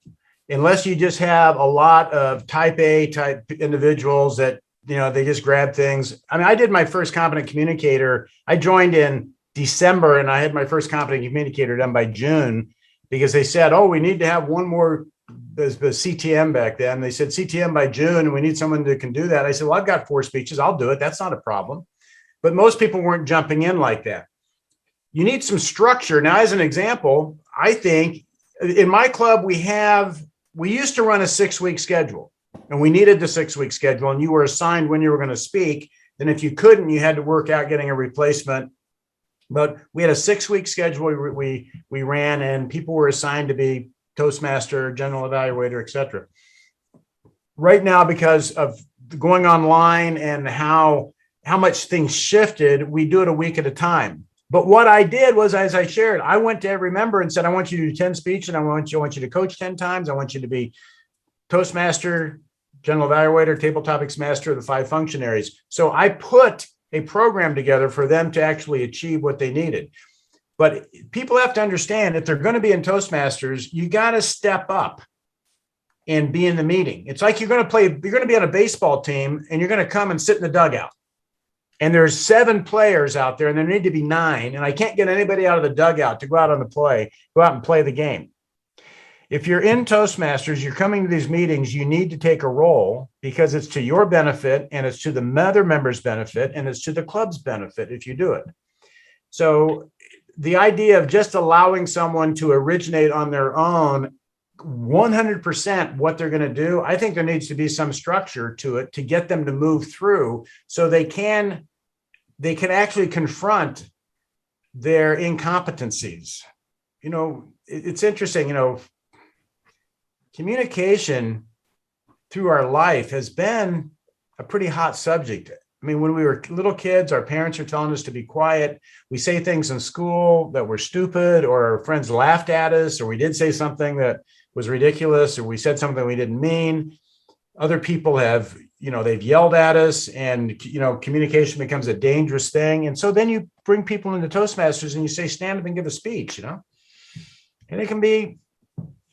unless you just have a lot of type A type individuals that, you know, they just grab things. I mean, I did my first competent communicator. I joined in December and I had my first competent communicator done by June because they said, oh, we need to have one more, the CTM back then. They said CTM by June and we need someone that can do that. I said, well, I've got 4 speeches. I'll do it. That's not a problem. But most people weren't jumping in like that. You need some structure. Now, as an example, I think in my club, we used to run a 6-week schedule and we needed the 6-week schedule and you were assigned when you were going to speak. Then if you couldn't, you had to work out getting a replacement. But we had a 6-week schedule we ran and people were assigned to be Toastmaster, general evaluator, et cetera. Right now, because of going online and how much things shifted, we do it a week at a time. But what I did was, as I shared, I went to every member and said, I want you to do 10 speeches and I want you to coach 10 times. I want you to be Toastmaster, general evaluator, table topics master, the 5 functionaries. So I put a program together for them to actually achieve what they needed. But people have to understand if they're going to be in Toastmasters, you got to step up and be in the meeting. It's like you're going to be on a baseball team and you're going to come and sit in the dugout. And there's 7 players out there and there need to be 9. And I can't get anybody out of the dugout to go out and play the game. If you're in Toastmasters, you're coming to these meetings, you need to take a role because it's to your benefit and it's to the other members' benefit and it's to the club's benefit if you do it. So the idea of just allowing someone to originate on their own 100% what they're going to do, I think there needs to be some structure to it to get them to move through so they can actually confront their incompetencies. You know, it's interesting, you know, communication through our life has been a pretty hot subject. I mean, when we were little kids, our parents are telling us to be quiet. We say things in school that were stupid, or our friends laughed at us, or we did say something that was ridiculous, or we said something we didn't mean. Other people have, you know, they've yelled at us, and, you know, communication becomes a dangerous thing. And so then you bring people into Toastmasters and you say, stand up and give a speech, you know, and it can be,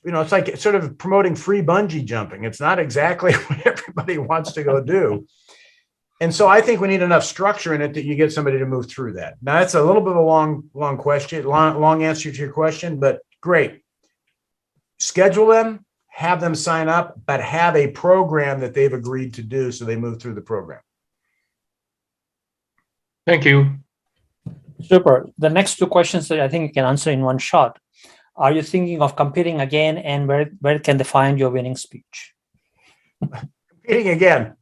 you know, it's like sort of promoting free bungee jumping. It's not exactly what everybody wants to go do. And so I think we need enough structure in it that you get somebody to move through that. Now, that's a little bit of a long question, long answer to your question, but great. Schedule them, have them sign up, but have a program that they've agreed to do so they move through the program. Thank you. Super. The next 2 questions that I think you can answer in one shot. Are you thinking of competing again, and where can they find your winning speech? Competing again.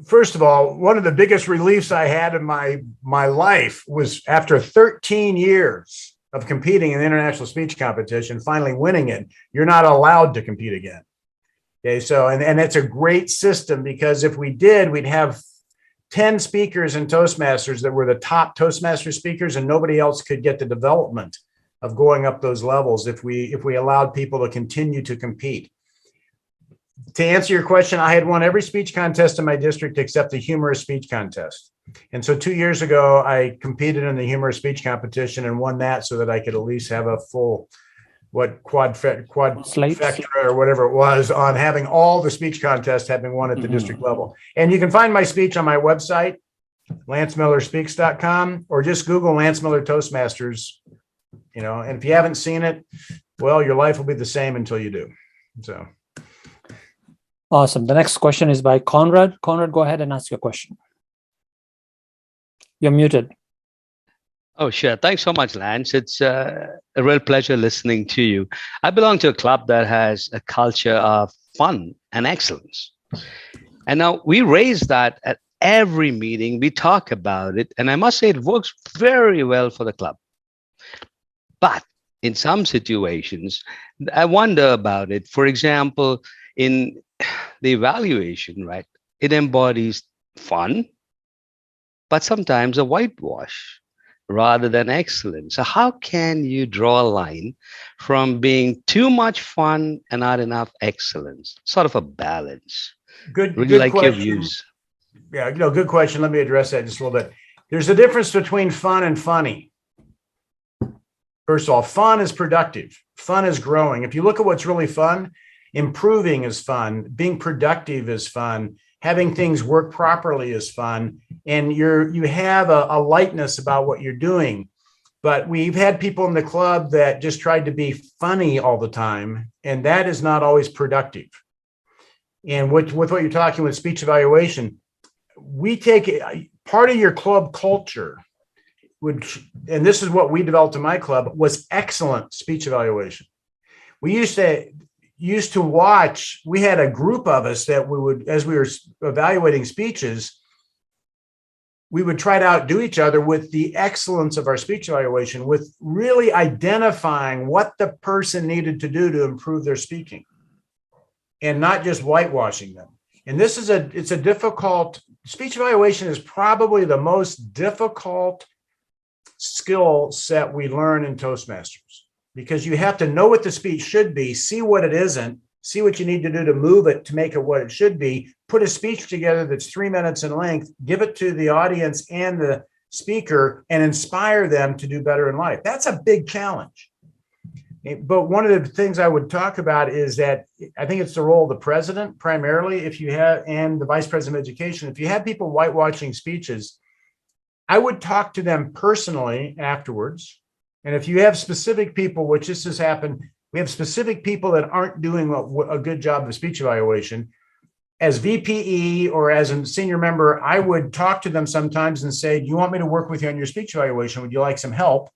First of all, one of the biggest reliefs I had in my life was after 13 years of competing in the international speech competition, finally winning it. You're not allowed to compete again. Okay, so, and that's a great system, because if we did, we'd have 10 speakers in Toastmasters that were the top Toastmaster speakers, and nobody else could get the development of going up those levels if we allowed people to continue to compete. To answer your question, I had won every speech contest in my district except the humorous speech contest. And so 2 years ago, I competed in the humorous speech competition and won that, so that I could at least have a full quadfecta or whatever it was on having all the speech contests having won at the district level. And you can find my speech on my website, lancemillerspeaks.com, or just Google Lance Miller Toastmasters, and if you haven't seen it, well, your life will be the same until you do. So. Awesome. The next question is by Conrad. Conrad, go ahead and ask your question. You're muted. Oh, sure. Thanks so much, Lance. It's a real pleasure listening to you. I belong to a club that has a culture of fun and excellence. And now we raise that at every meeting. We talk about it. And I must say it works very well for the club. But in some situations, I wonder about it. For example, in the evaluation, right? It embodies fun, but sometimes a whitewash rather than excellence. So how can you draw a line from being too much fun and not enough excellence? Sort of a balance. Good like question. Your views. Yeah, good question. Let me address that just a little bit. There's a difference between fun and funny. First of all, fun is productive. Fun is growing. If you look at what's really fun, improving is fun. Being productive is fun. Having things work properly is fun. And you have a lightness about what you're doing. But we've had people in the club that just tried to be funny all the time, and that is not always productive. And with what you're talking with speech evaluation, we take part of your club culture, and this is what we developed in my club, was excellent speech evaluation. We used to watch, we had a group of us that we would, as we were evaluating speeches, we would try to outdo each other with the excellence of our speech evaluation, with really identifying what the person needed to do to improve their speaking and not just whitewashing them. And this is it's a difficult, speech evaluation is probably the most difficult skill set we learn in Toastmasters, because you have to know what the speech should be, see what it isn't, see what you need to do to move it to make it what it should be, put a speech together that's 3 minutes in length, give it to the audience and the speaker, and inspire them to do better in life. That's a big challenge. But one of the things I would talk about is that I think it's the role of the president primarily, and the vice president of education. If you have people whitewashing speeches, I would talk to them personally afterwards. And if you have specific people, which this has happened, we have specific people that aren't doing a good job of speech evaluation. As VPE or as a senior member, I would talk to them sometimes and say, do you want me to work with you on your speech evaluation? Would you like some help?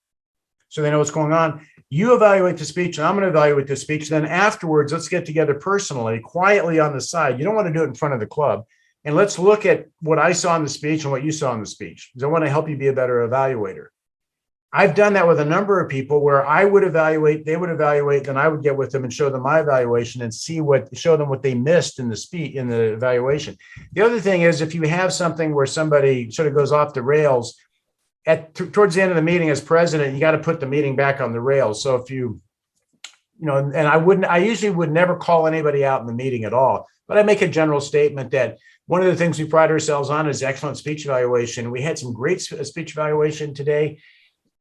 So they know what's going on. You evaluate the speech, and I'm going to evaluate the speech. Then afterwards, let's get together personally, quietly on the side. You don't want to do it in front of the club. And let's look at what I saw in the speech and what you saw in the speech, because I want to help you be a better evaluator. I've done that with a number of people where I would evaluate, they would evaluate, then I would get with them and show them my evaluation and show them what they missed in the evaluation. The other thing is, if you have something where somebody sort of goes off the rails, towards the end of the meeting as president, you got to put the meeting back on the rails. So if and I usually would never call anybody out in the meeting at all, but I make a general statement that one of the things we pride ourselves on is excellent speech evaluation. We had some great speech evaluation today.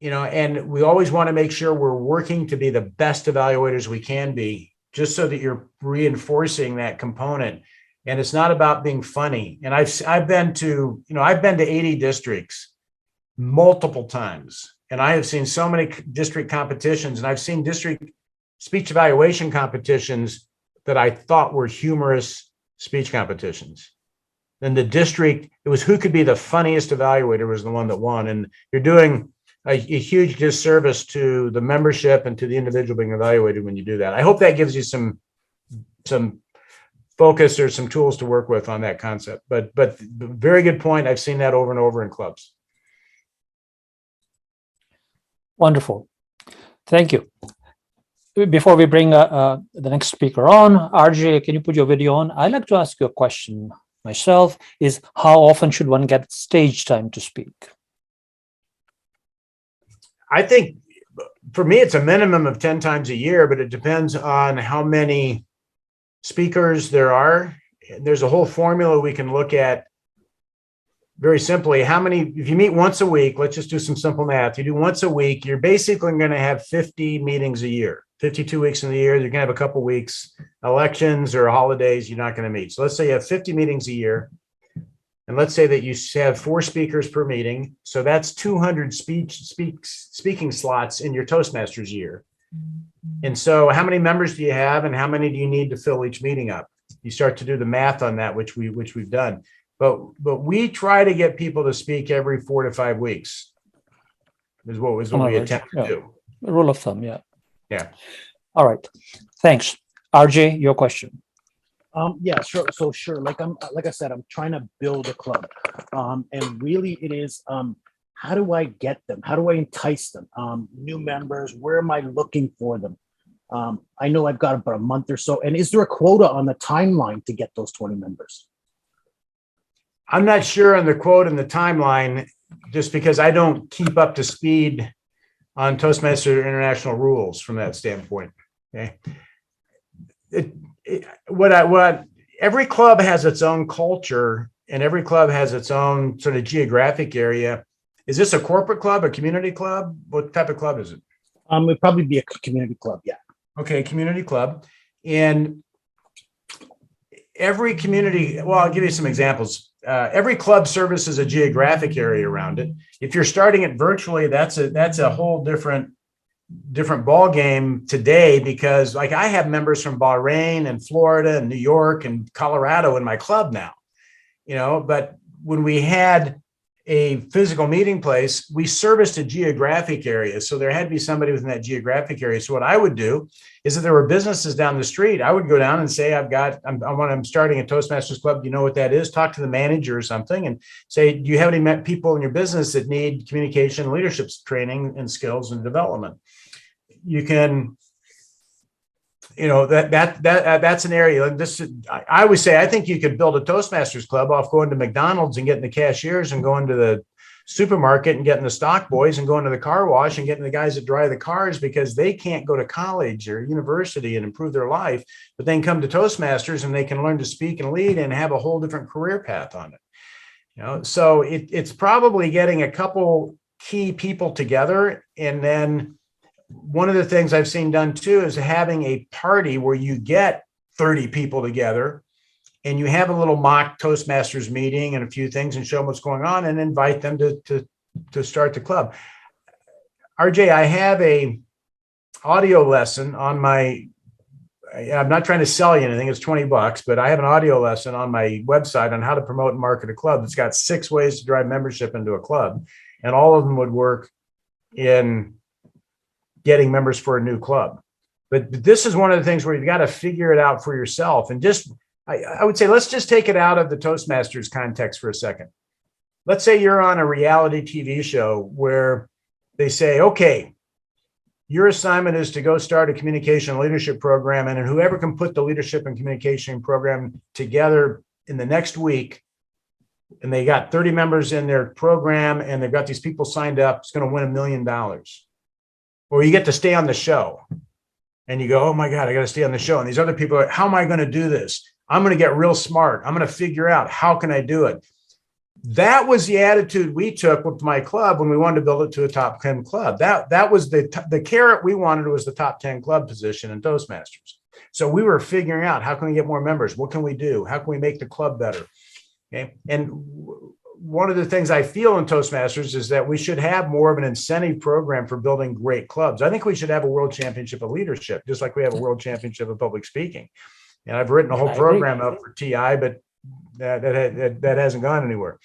And we always want to make sure we're working to be the best evaluators we can be, just so that you're reinforcing that component. And it's not about being funny. And I've been to 80 districts multiple times, and I have seen so many district competitions, and I've seen district speech evaluation competitions that I thought were humorous speech competitions. Then the district, it was who could be the funniest evaluator was the one that won. And you're doing a huge disservice to the membership and to the individual being evaluated when you do that. I hope that gives you some focus or some tools to work with on that concept. But very good point. I've seen that over and over in clubs. Wonderful. Thank you. before we bring the next speaker on, RJ, can you put your video on? I'd like to ask you a question myself, is how often should one get stage time to speak? I think for me, it's a minimum of 10 times a year, but it depends on how many speakers there are. There's a whole formula we can look at very simply. How many, if you meet once a week, let's just do some simple math. You do once a week, you're basically going to have 50 meetings a year, 52 weeks in the year. You're going to have a couple weeks, elections or holidays, you're not going to meet. So let's say you have 50 meetings a year. And let's say that you have 4 speakers per meeting. So that's 200 speaking slots in your Toastmasters year. And so how many members do you have and how many do you need to fill each meeting up? You start to do the math on that, which we've done. But we try to get people to speak every 4 to 5 weeks. Is what we attempt to do. Rule of thumb, yeah. Yeah. All right. Thanks. RJ, your question. Yeah, sure. So sure. Like I said, I'm trying to build a club. And really it is, how do I get them? How do I entice them? New members, where am I looking for them? I know I've got about a month or so. And is there a quota on the timeline to get those 20 members? I'm not sure on the quote and the timeline, just because I don't keep up to speed on Toastmaster International rules from that standpoint. Okay. Every club has its own culture and every club has its own sort of geographic area. Is this a corporate club, a community club? What type of club is it? It'd probably be a community club. Yeah. Okay. Community club. And every community, well, I'll give you some examples. Every club services a geographic area around it. If you're starting it virtually, that's a whole different ball game today, because like I have members from Bahrain and Florida and New York and Colorado in my club now, but when we had a physical meeting place, we serviced a geographic area. So there had to be somebody within that geographic area. So what I would do is if there were businesses down the street, I would go down and say, I'm starting a Toastmasters club. Do you know what that is? Talk to the manager or something and say, do you have any people in your business that need communication, leadership training and skills and development? You can, that's an area. I always say, I think you could build a Toastmasters club off going to McDonald's and getting the cashiers and going to the supermarket and getting the stock boys and going to the car wash and getting the guys that drive the cars, because they can't go to college or university and improve their life, but then come to Toastmasters and they can learn to speak and lead and have a whole different career path on it. So it's probably getting a couple key people together. And then one of the things I've seen done too is having a party where you get 30 people together and you have a little mock Toastmasters meeting and a few things and show them what's going on and invite them to start the club. RJ, I have a audio lesson on I'm not trying to sell you anything, it's $20, but I have an audio lesson on my website on how to promote and market a club. It's got 6 ways to drive membership into a club, and all of them would work in getting members for a new club. But this is one of the things where you've got to figure it out for yourself. And I would say, let's just take it out of the Toastmasters context for a second. Let's say you're on a reality TV show where they say, okay, your assignment is to go start a communication leadership program. And whoever can put the leadership and communication program together in the next week, and they got 30 members in their program and they've got these people signed up, it's going to win $1 million. Or you get to stay on the show and you go, oh my God, I got to stay on the show. And these other people are, how am I going to do this? I'm going to get real smart. I'm going to figure out how can I do it? That was the attitude we took with my club when we wanted to build it to a top 10 club. That was the carrot we wanted was the top 10 club position in Toastmasters. So we were figuring out how can we get more members? What can we do? How can we make the club better? Okay. And one of the things I feel in Toastmasters is that we should have more of an incentive program for building great clubs. I think we should have a world championship of leadership, just like we have a world championship of public speaking. And I've written a whole program up for TI, but that hasn't gone anywhere.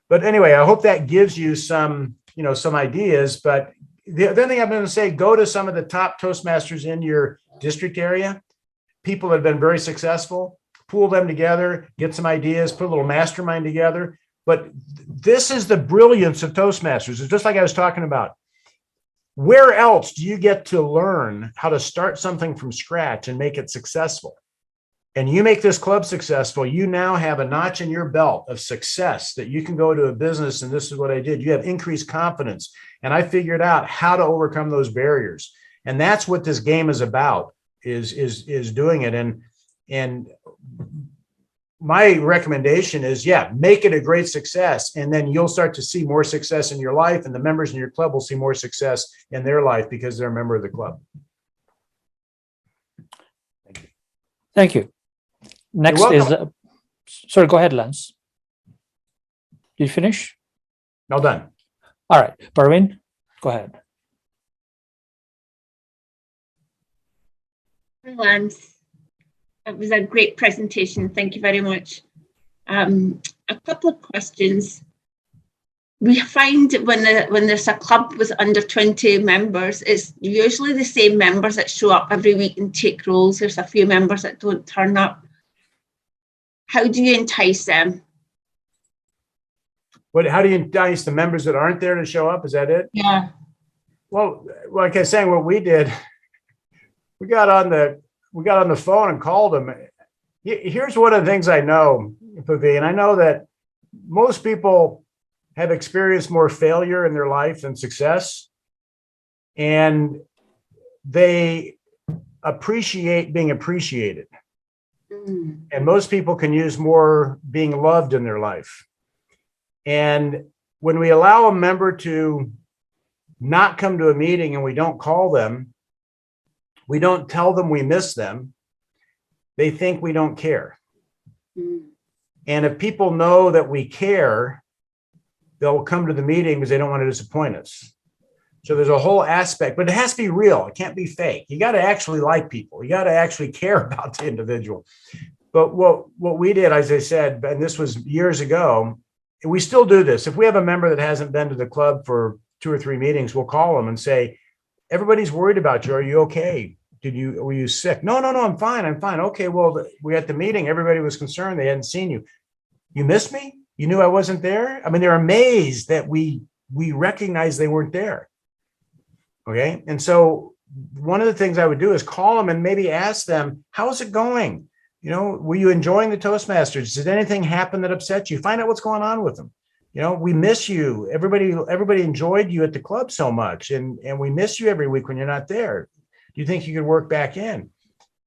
But anyway, I hope that gives you some ideas. But the other thing I'm going to say, go to some of the top Toastmasters in your district area, people that have been very successful, pool them together, get some ideas, put a little mastermind together. But this is the brilliance of Toastmasters. It's just like I was talking about. where else do you get to learn how to start something from scratch and make it successful? And you make this club successful, you now have a notch in your belt of success that you can go to a business, and this is what I did. You have increased confidence, and I figured out how to overcome those barriers. And that's what this game is about, is doing it. And my recommendation is, yeah, make it a great success, and then you'll start to see more success in your life, and the members in your club will see more success in their life because they're a member of the club. Thank you. Next is, sorry, go ahead, Lance. Did you finish? All done. All right, Parveen, go ahead. Lance, it was a great presentation. Thank you very much. A couple of questions. We find when there's a club with under 20 members, it's usually the same members that show up every week and take roles. There's a few members that don't turn up. How do you entice them? How do you entice the members that aren't there to show up? Is that it? Yeah. Well, like I was saying, what we did, we got on the phone and called them. Here's one of the things I know, Pavi, and I know that most people have experienced more failure in their life than success, and they appreciate being appreciated. And most people can use more being loved in their life. And when we allow a member to not come to a meeting and we don't call them, we don't tell them we miss them, they think we don't care. And if people know that we care, they'll come to the meeting because they don't want to disappoint us. So there's a whole aspect, but it has to be real. It can't be fake. You got to actually like people. You got to actually care about the individual. But what we did, as I said, and this was years ago, we still do this. If we have a member that hasn't been to the club for 2 or 3 meetings, we'll call them and say, everybody's worried about you. Are you okay? Were you sick? No, I'm fine. Okay, well, we at the meeting, everybody was concerned. They hadn't seen you. You missed me? You knew I wasn't there? I mean, they're amazed that we recognize they weren't there. Okay. And so one of the things I would do is call them and maybe ask them, how's it going? Were you enjoying the Toastmasters? Did anything happen that upset you? Find out what's going on with them. We miss you. Everybody enjoyed you at the club so much. And we miss you every week when you're not there. Do you think you could work back in?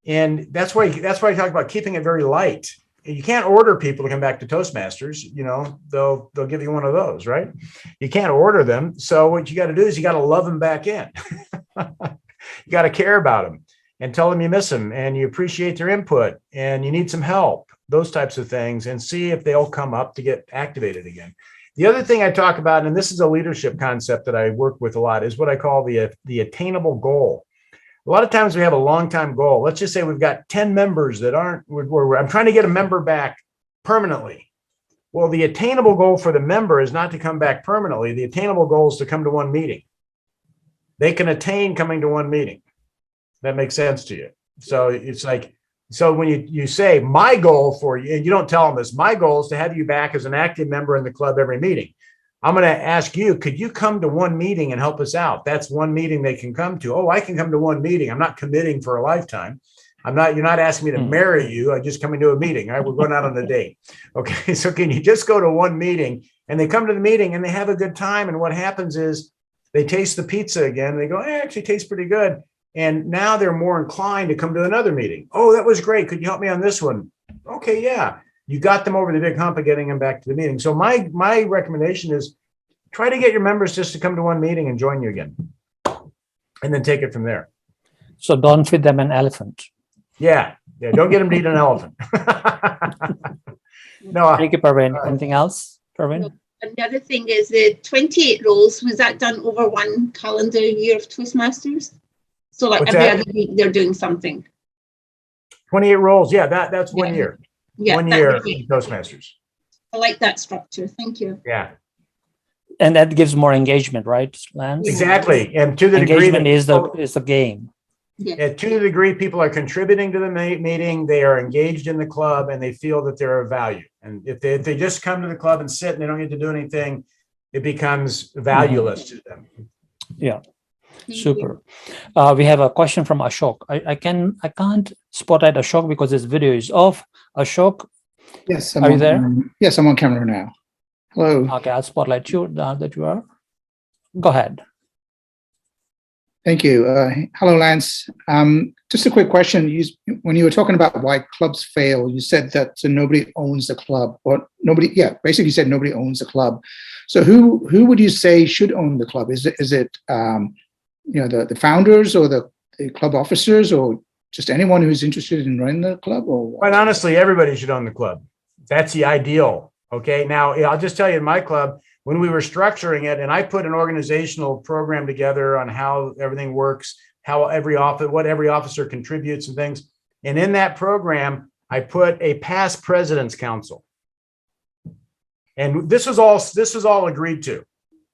And that's why I talk about keeping it very light. You can't order people to come back to Toastmasters. They'll give you one of those, right? You can't order them. So what you got to do is you got to love them back in. You got to care about them and tell them you miss them and you appreciate their input and you need some help, those types of things, and see if they'll come up to get activated again. The other thing I talk about, and this is a leadership concept that I work with a lot, is what I call the attainable goal. A lot of times we have a long-time goal. Let's just say we've got 10 members that aren't, I'm trying to get a member back permanently. Well, the attainable goal for the member is not to come back permanently. The attainable goal is to come to one meeting. They can attain coming to one meeting. That makes sense to you. So it's like, so when you say my goal for you, and you don't tell them this, my goal is to have you back as an active member in the club every meeting. I'm going to ask you, could you come to one meeting and help us out? That's one meeting they can come to. Oh, I can come to one meeting. I'm not committing for a lifetime. You're not asking me to marry you. I just coming to a meeting. All right, we're going out on a date. Okay, so can you just go to one meeting? And they come to the meeting and they have a good time. And what happens is they taste the pizza again. And they go, it actually tastes pretty good. And now they're more inclined to come to another meeting. Oh, that was great. Could you help me on this one? Okay, yeah. You got them over the big hump of getting them back to the meeting. So my recommendation is try to get your members just to come to one meeting and join you again. And then take it from there. So don't feed them an elephant. Yeah. Don't get them to eat an elephant. No. Thank you, Parveen. Anything else, Parveen? And the other thing is the 28 roles, was that done over one calendar year of Toastmasters? So like every other week they're doing something. 28 roles. Yeah, that's 1 year. Yeah, 1 year of Toastmasters. I like that structure. Thank you. Yeah. And that gives more engagement, right, Lance? Exactly. And to the engagement degree is the game. Yeah. To the degree people are contributing to the meeting, they are engaged in the club and they feel that they're of value. And if they just come to the club and sit and they don't get to do anything, it becomes valueless to them. Yeah. Super. We have a question from Ashok. I can't spotlight Ashok because his video is off. Ashok, Yes, are you there? Yes, I'm on camera now. Hello. Okay, I'll spotlight you now that you are. Go ahead. Thank you. Hello, Lance. Just a quick question. When you were talking about why clubs fail, you said that nobody owns the club, or nobody. Yeah, basically, you said nobody owns the club. So who would you say should own the club? Is it the founders or the club officers, or just anyone who's interested in running the club? Or Quite honestly, everybody should own the club. That's the ideal. Okay. Now, I'll just tell you, in my club, when we were structuring it, and I put an organizational program together on how everything works, what every officer contributes and things. And in that program, I put a past president's council. And this was all agreed to.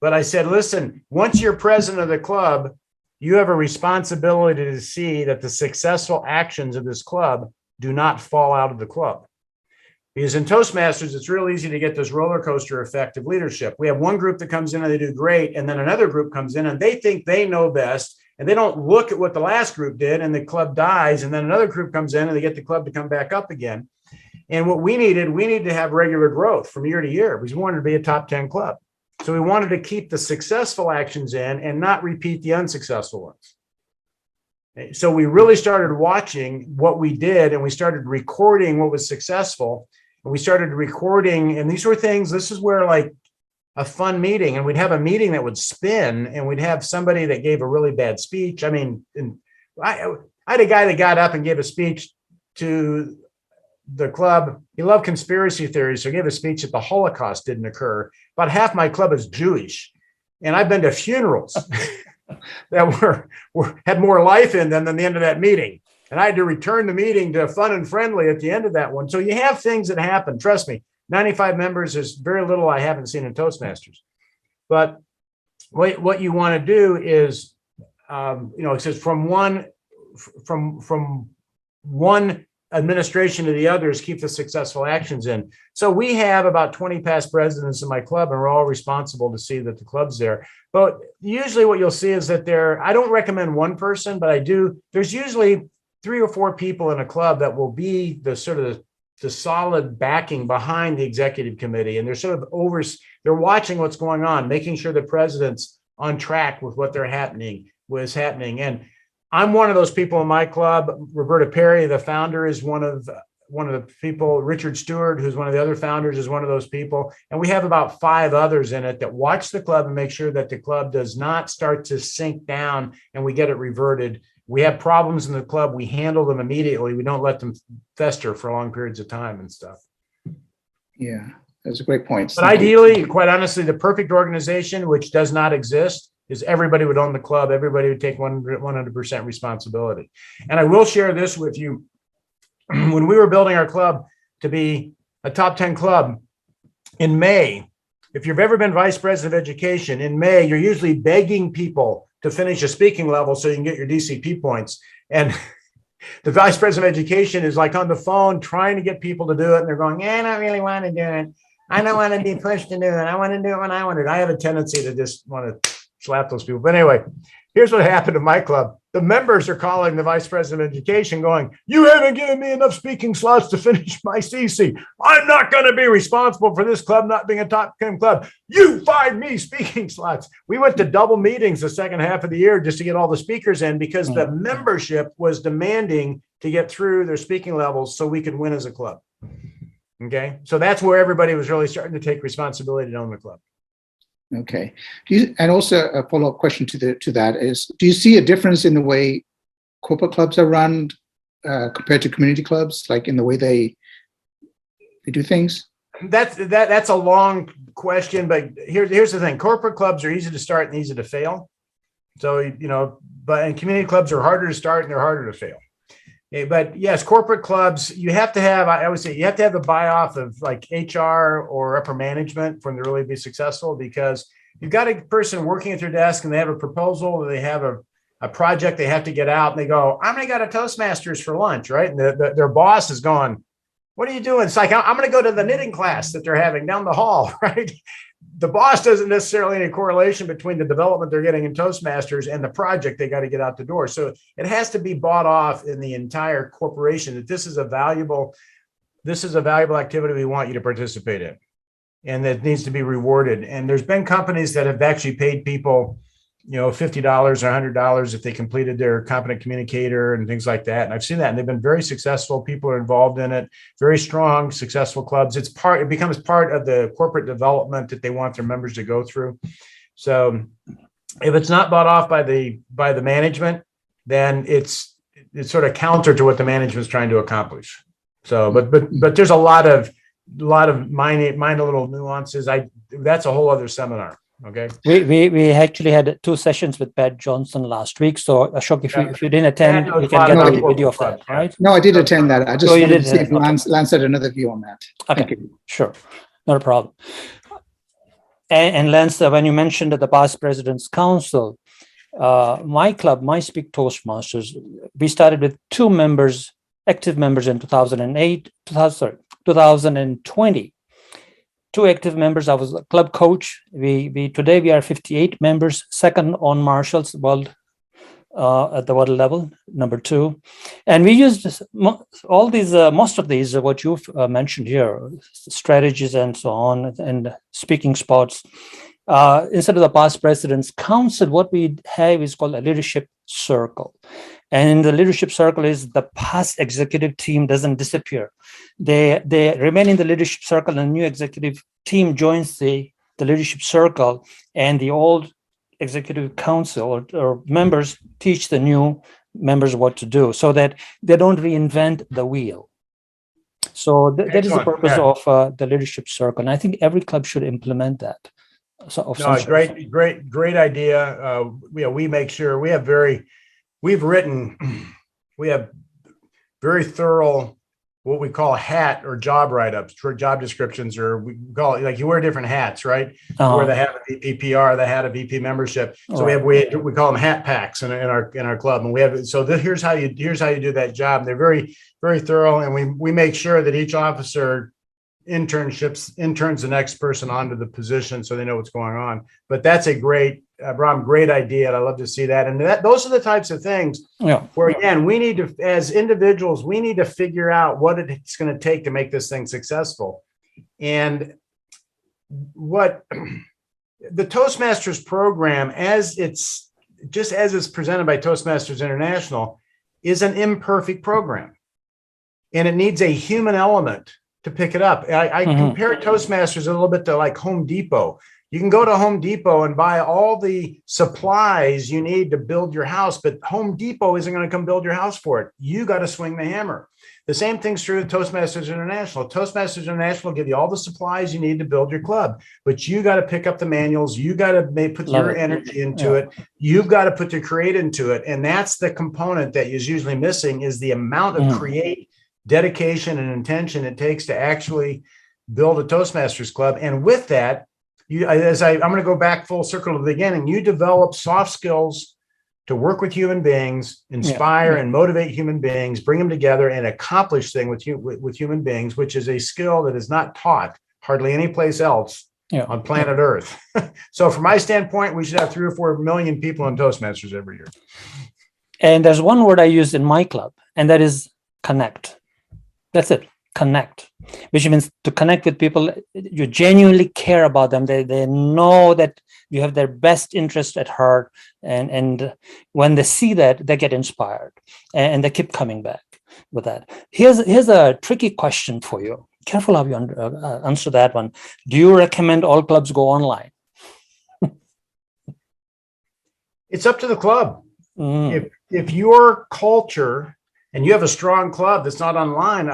But I said, listen, once you're president of the club, you have a responsibility to see that the successful actions of this club do not fall out of the club. Because in Toastmasters, it's real easy to get this roller coaster effect of leadership. We have one group that comes in and they do great, and then another group comes in and they think they know best, and they don't look at what the last group did, and the club dies, and then another group comes in and they get the club to come back up again. And what we needed to have regular growth from year to year, because we wanted to be a top 10 club. So we wanted to keep the successful actions in and not repeat the unsuccessful ones. So we really started watching what we did, and we started recording what was successful. And we started recording, and these were things, this is where like a fun meeting, and we'd have a meeting that would spin, and we'd have somebody that gave a really bad speech. I mean, I had a guy that got up and gave a speech to the club. He loved conspiracy theories, so he gave a speech that the Holocaust didn't occur. About half my club is Jewish, and I've been to funerals that had more life in them than the end of that meeting. And I had to return the meeting to fun and friendly at the end of that one. So you have things that happen. Trust me, 95 members is very little I haven't seen in Toastmasters. But what you want to do is, it says from one administration to the others, keep the successful actions in. So we have about 20 past presidents in my club, and we're all responsible to see that the club's there. But usually what you'll see is that I don't recommend one person, but there's usually 3 or 4 people in a club that will be the sort of the solid backing behind the executive committee. And they're sort of they're watching what's going on, making sure the president's on track with what was happening. And I'm one of those people in my club. Roberta Perry, the founder, is one of the people. Richard Stewart, who's one of the other founders, is one of those people. And we have about 5 others in it that watch the club and make sure that the club does not start to sink down and we get it reverted. We have problems in the club. We handle them immediately. We don't let them fester for long periods of time and stuff. Yeah, that's a great point. But ideally, quite honestly, the perfect organization, which does not exist, is everybody would own the club. Everybody would take 100% responsibility. And I will share this with you. When we were building our club to be a top 10 club in May, if you've ever been vice president of education, in May, you're usually begging people to finish a speaking level so you can get your DCP points. And the vice president of education is like on the phone trying to get people to do it. And they're going, I don't really want to do it. I don't want to be pushed to do it. I want to do it when I want it. I have a tendency to just want to slap those people. But anyway, here's what happened to my club. The members are calling the vice president of education going, you haven't given me enough speaking slots to finish my CC. I'm not going to be responsible for this club not being a top 10 club. You find me speaking slots. We went to double meetings the second half of the year just to get all the speakers in because the membership was demanding to get through their speaking levels so we could win as a club. Okay. So that's where everybody was really starting to take responsibility to own the club. Okay. And also a follow-up question to that is, do you see a difference in the way corporate clubs are run compared to community clubs, like in the way they do things? That's a long question, but here's the thing. Corporate clubs are easy to start and easy to fail. So, and community clubs are harder to start and they're harder to fail. But yes, corporate clubs, you have to have, I would say, you have to have the buy-off of like HR or upper management for them to really be successful, because you've got a person working at their desk and they have a proposal, or they have a project they have to get out, and they go, I'm going to go to Toastmasters for lunch, right? And their boss is going, what are you doing? It's like, I'm going to go to the knitting class that they're having down the hall, right? The boss doesn't necessarily any correlation between the development they're getting in Toastmasters and the project they got to get out the door. So it has to be bought off in the entire corporation that this is a valuable activity we want you to participate in, and that needs to be rewarded. And there's been companies that have actually paid people, $50 or $100 if they completed their competent communicator and things like that. And I've seen that, and they've been very successful. People are involved in it, very strong, successful clubs. It becomes part of the corporate development that they want their members to go through. So if it's not bought off by the management, then it's sort of counter to what the management's trying to accomplish. So, but there's a lot of minor little nuances. That's a whole other seminar. Okay. We actually had 2 sessions with Pat Johnson last week. So Ashok, if you didn't attend, you can get the video of that, right? No, I did attend that. I just you wanted did to see if attend. Lance had another view on that. Thank Okay, you. sure, not a problem. And Lance, when you mentioned the Past President's Council, my club, My Speak Toastmasters, we started with 2 members, active members in 2020. 2 active members. I was a club coach. Today we are 58 members, second on Marshall's world at the world level, number 2. And we used all these, most of these, what you've mentioned here, strategies and so on, and speaking spots. Instead of the Past President's Council, what we have is called a leadership circle. And the leadership circle is the past executive team doesn't disappear. They remain in the leadership circle, and the new executive team joins the leadership circle, and the old executive council or members teach the new members what to do so that they don't reinvent the wheel. So that is the purpose of the leadership circle. And I think every club should implement that. So great idea. We make sure we have very thorough, what we call hat or job write-ups for job descriptions, or we call it like you wear different hats, right? You wear the hat of VP PR, the hat of VP membership. So we call them hat packs in our club, and here's how you do that job. And they're very, very thorough, and we make sure that each officer interns the next person onto the position so they know what's going on. But that's a great, Bram, great idea. And I love to see that. And those are the types of things where, again, we need to, as individuals, we need to figure out what it's going to take to make this thing successful. And what the Toastmasters program, as it's presented by Toastmasters International, is an imperfect program. And it needs a human element to pick it up. I compare Toastmasters a little bit to like Home Depot. You can go to Home Depot and buy all the supplies you need to build your house, but Home Depot isn't going to come build your house for it. You got to swing the hammer. The same thing's true with Toastmasters International. Toastmasters International will give you all the supplies you need to build your club, but you got to pick up the manuals. You got to put your energy into it. You've got to put your create into it. And that's the component that is usually missing, is the amount of create, dedication, and intention it takes to actually build a Toastmasters club. And with that, I'm going to go back full circle to the beginning. You develop soft skills to work with human beings, inspire and motivate human beings, bring them together, and accomplish things with human beings, which is a skill that is not taught hardly any place else on planet Earth. So from my standpoint, we should have 3 or 4 million people in Toastmasters every year. And there's one word I use in my club, and that is connect. That's it. Connect, which means to connect with people you genuinely care about them. They know that you have their best interest at heart, and when they see that, they get inspired and they keep coming back with that. Here's a tricky question for you. Careful how you answer that one. Do you recommend all clubs go online? It's up to the club. If your culture and you have a strong club that's not online,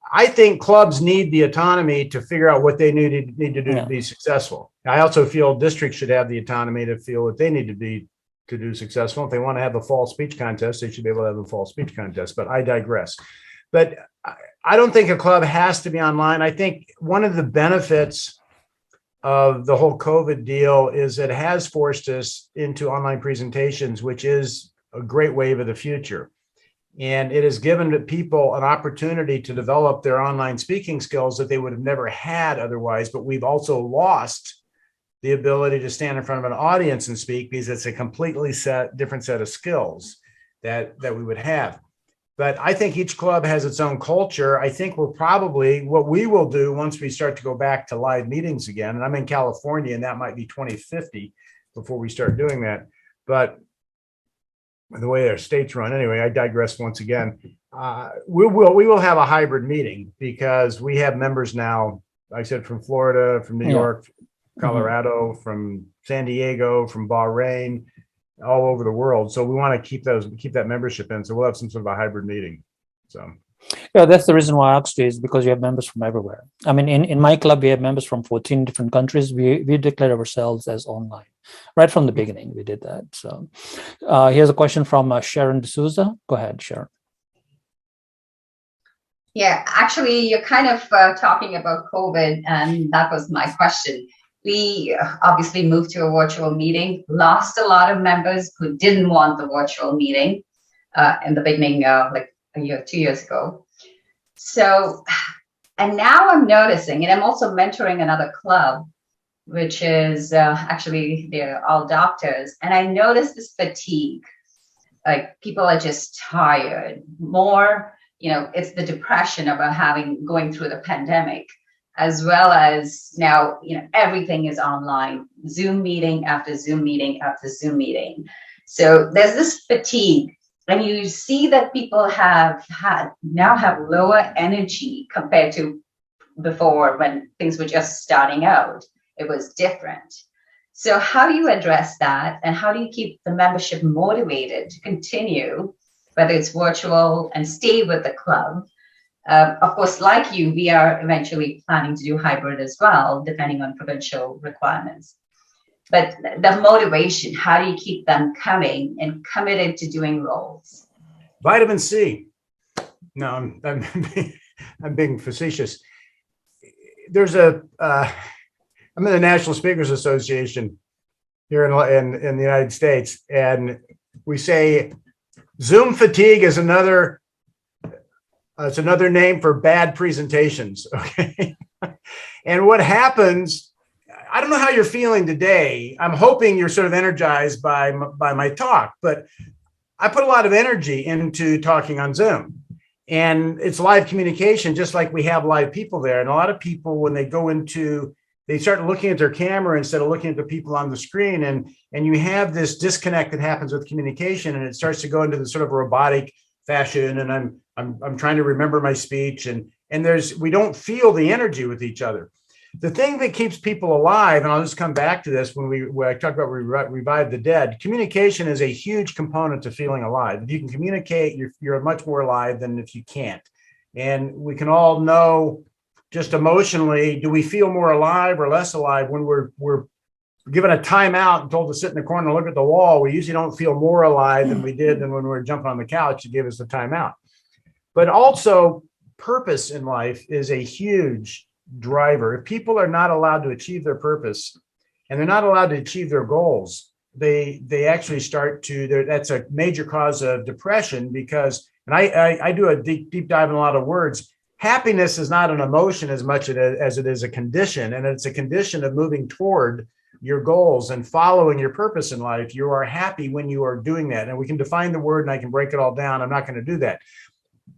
I think clubs need the autonomy to figure out what they need to do to be successful. I also feel districts should have the autonomy to feel what they need to do successful. If they want to have a fall speech contest, they should be able to have a fall speech contest, but I digress. But I don't think a club has to be online. I think one of the benefits of the whole COVID deal is it has forced us into online presentations, which is a great wave of the future. And it has given people an opportunity to develop their online speaking skills that they would have never had otherwise. But we've also lost the ability to stand in front of an audience and speak, because it's a completely different set of skills that we would have. But I think each club has its own culture. I think what we will do once we start to go back to live meetings again, and I'm in California, and that might be 2050 before we start doing that. But the way our states run, anyway, I digress once again. We will have a hybrid meeting, because we have members now, like I said, from Florida, from New York, Colorado, from San Diego, from Bahrain, all over the world. So we want to keep that membership in. So we'll have some sort of a hybrid meeting. So yeah, that's the reason why I asked you, is because you have members from everywhere. I mean, in my club, we have members from 14 different countries. We declare ourselves as online. Right from the beginning, we did that. So here's a question from Sharon D'Souza. Go ahead, Sharon. Yeah, actually, you're kind of talking about COVID, and that was my question. We obviously moved to a virtual meeting, lost a lot of members who didn't want the virtual meeting in the beginning, like a year, 2 years ago. So, and now I'm noticing, and I'm also mentoring another club, which is actually, they're all doctors. And I noticed this fatigue, like people are just tired more, it's the depression about going through the pandemic, as well as now, everything is online, Zoom meeting after Zoom meeting after Zoom meeting. So there's this fatigue, and you see that people now have lower energy compared to before, when things were just starting out. It was different. So how do you address that? And how do you keep the membership motivated to continue, whether it's virtual, and stay with the club? Of course, like you, we are eventually planning to do hybrid as well, depending on provincial requirements. But the motivation, how do you keep them coming and committed to doing roles? Vitamin C. No, I'm being facetious. There's I'm in the National Speakers Association here in the United States, and we say Zoom fatigue is another name for bad presentations. Okay. And what happens, I don't know how you're feeling today. I'm hoping you're sort of energized by my talk, but I put a lot of energy into talking on Zoom, and it's live communication, just like we have live people there. And a lot of people, when they start looking at their camera instead of looking at the people on the screen, and you have this disconnect that happens with communication, and it starts to go into the sort of robotic fashion. And I'm trying to remember my speech, and we don't feel the energy with each other. The thing that keeps people alive, and I'll just come back to this when I talk about revive the dead, communication is a huge component to feeling alive. If you can communicate, you're much more alive than if you can't. And we can all know, just emotionally, do we feel more alive or less alive when we're given a timeout and told to sit in the corner and look at the wall? We usually don't feel more alive than we did when we were jumping on the couch to give us the timeout. But also, purpose in life is a huge driver. If people are not allowed to achieve their purpose, and they're not allowed to achieve their goals, they actually that's a major cause of depression, because, and I do a deep dive in a lot of words. Happiness is not an emotion as much as it is a condition, and it's a condition of moving toward your goals and following your purpose in life. You are happy when you are doing that. And we can define the word, and I can break it all down. I'm not going to do that.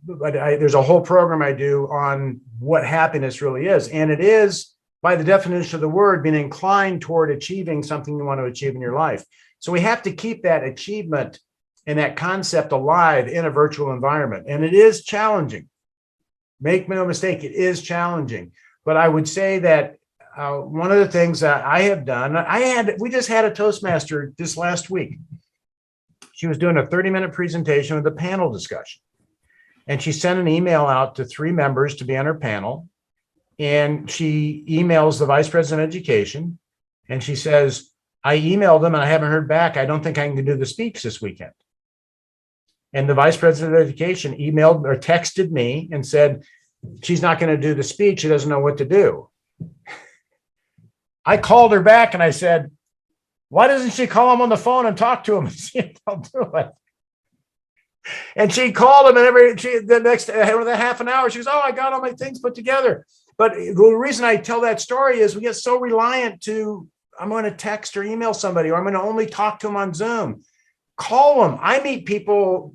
But there's a whole program I do on what happiness really is. And it is, by the definition of the word, being inclined toward achieving something you want to achieve in your life. So we have to keep that achievement and that concept alive in a virtual environment. And it is challenging. Make no mistake, it is challenging. But I would say that one of the things that I have done, we just had a Toastmaster this last week. She was doing a 30-minute presentation with a panel discussion. And she sent an email out to 3 members to be on her panel. And she emails the vice president of education. And she says, I emailed them and I haven't heard back. I don't think I can do the speech this weekend. And the vice president of education emailed or texted me and said, she's not going to do the speech. She doesn't know what to do. I called her back and I said, why doesn't she call him on the phone and talk to him and see if they'll do it? And she called him, and the next half an hour, she goes, "Oh, I got all my things put together." But the reason I tell that story is we get so reliant to, I'm going to text or email somebody, or I'm going to only talk to them on Zoom. Call them. I meet people,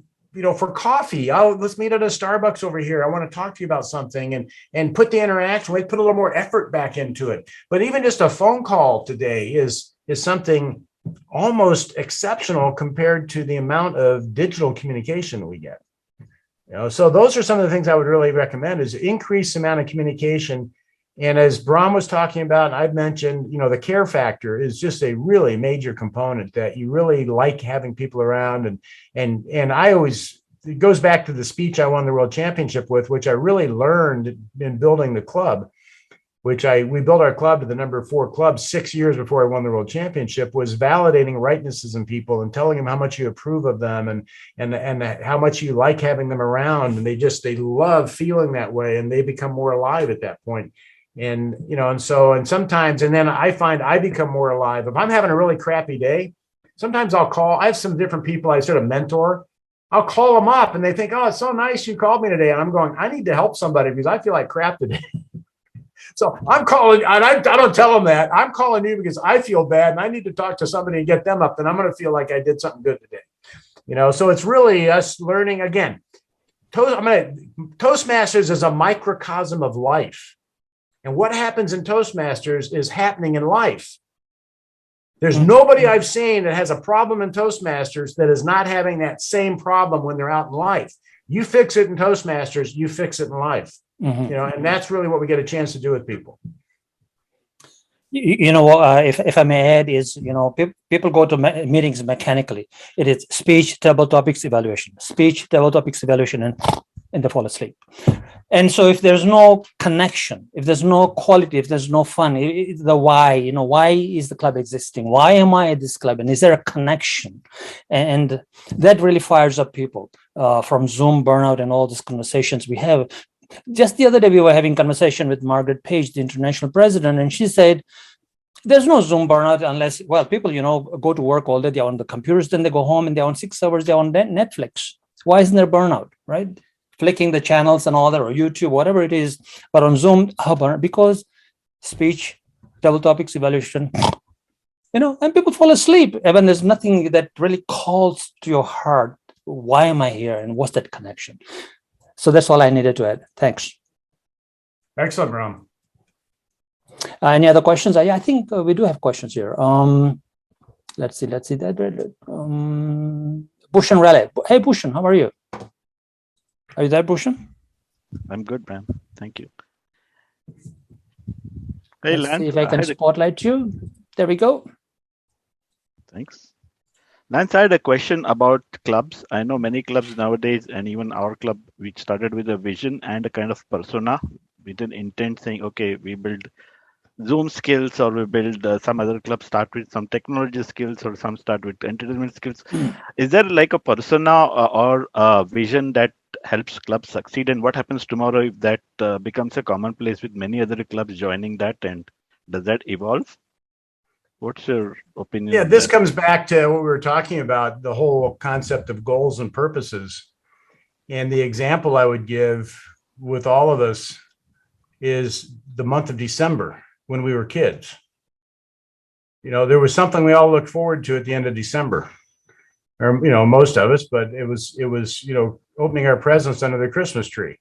for coffee. Let's meet at a Starbucks over here. I want to talk to you about something, and put the interaction. We put a little more effort back into it. But even just a phone call today is something almost exceptional compared to the amount of digital communication we get. So those are some of the things I would really recommend, is increase the amount of communication. And as Brahm was talking about, and I've mentioned, the care factor is just a really major component, that you really like having people around. And I always, it goes back to the speech I won the world championship with, which I really learned in building the club, we built our club to the number 4 club 6 years before I won the world championship, was validating rightnesses in people and telling them how much you approve of them and how much you like having them around. And they love feeling that way, and they become more alive at that point. And, sometimes, and then I find I become more alive. If I'm having a really crappy day, sometimes I have some different people I sort of mentor. I'll call them up and they think, "Oh, it's so nice you called me today." And I'm going, I need to help somebody because I feel like crap today. So I'm calling, and I don't tell them that. I'm calling you because I feel bad and I need to talk to somebody and get them up. Then I'm going to feel like I did something good today. So it's really us learning again. Toastmasters is a microcosm of life. And what happens in Toastmasters is happening in life. There's nobody I've seen that has a problem in Toastmasters that is not having that same problem when they're out in life. You fix it in Toastmasters, you fix it in life. And that's really what we get a chance to do with people. If I may add is, people go to meetings mechanically. It is speech, table topics, evaluation, and they fall asleep. And so if there's no connection, if there's no quality, if there's no fun, the why, why is the club existing? Why am I at this club? And is there a connection? And that really fires up people from Zoom burnout and all these conversations we have. Just the other day, we were having a conversation with Margaret Page, the international president, and she said, there's no Zoom burnout unless, people, go to work all day, they're on the computers, then they go home and they're on 6 hours, they're on Netflix. Why isn't there burnout, right? Flicking the channels and all that, or YouTube, whatever it is. But on Zoom, burnout? Because speech, double topics, evaluation, and people fall asleep. Even there's nothing that really calls to your heart. Why am I here? And what's that connection? So that's all I needed to add. Thanks. Excellent, Ram. Any other questions? I think we do have questions here. Let's see. Bhushan Raleigh. Hey, Bhushan, how are you? Are you there, Bhushan? I'm good, Ram. Thank you. Hey, Let's Lance. see if I can spotlight you. There we go. Thanks. Lance, I had a question about clubs. I know many clubs nowadays, and even our club, we started with a vision and a kind of persona with an intent saying, okay, we build Zoom skills, or we build some other clubs start with some technology skills, or some start with entertainment skills. Is there like a persona or a vision that helps clubs succeed? And what happens tomorrow if that becomes a commonplace with many other clubs joining that? And does that evolve? What's your opinion? Yeah, this comes back to what we were talking about, the whole concept of goals and purposes. And the example I would give with all of us is the month of December when we were kids. There was something we all looked forward to at the end of December, or, most of us, but it was, opening our presents under the Christmas tree.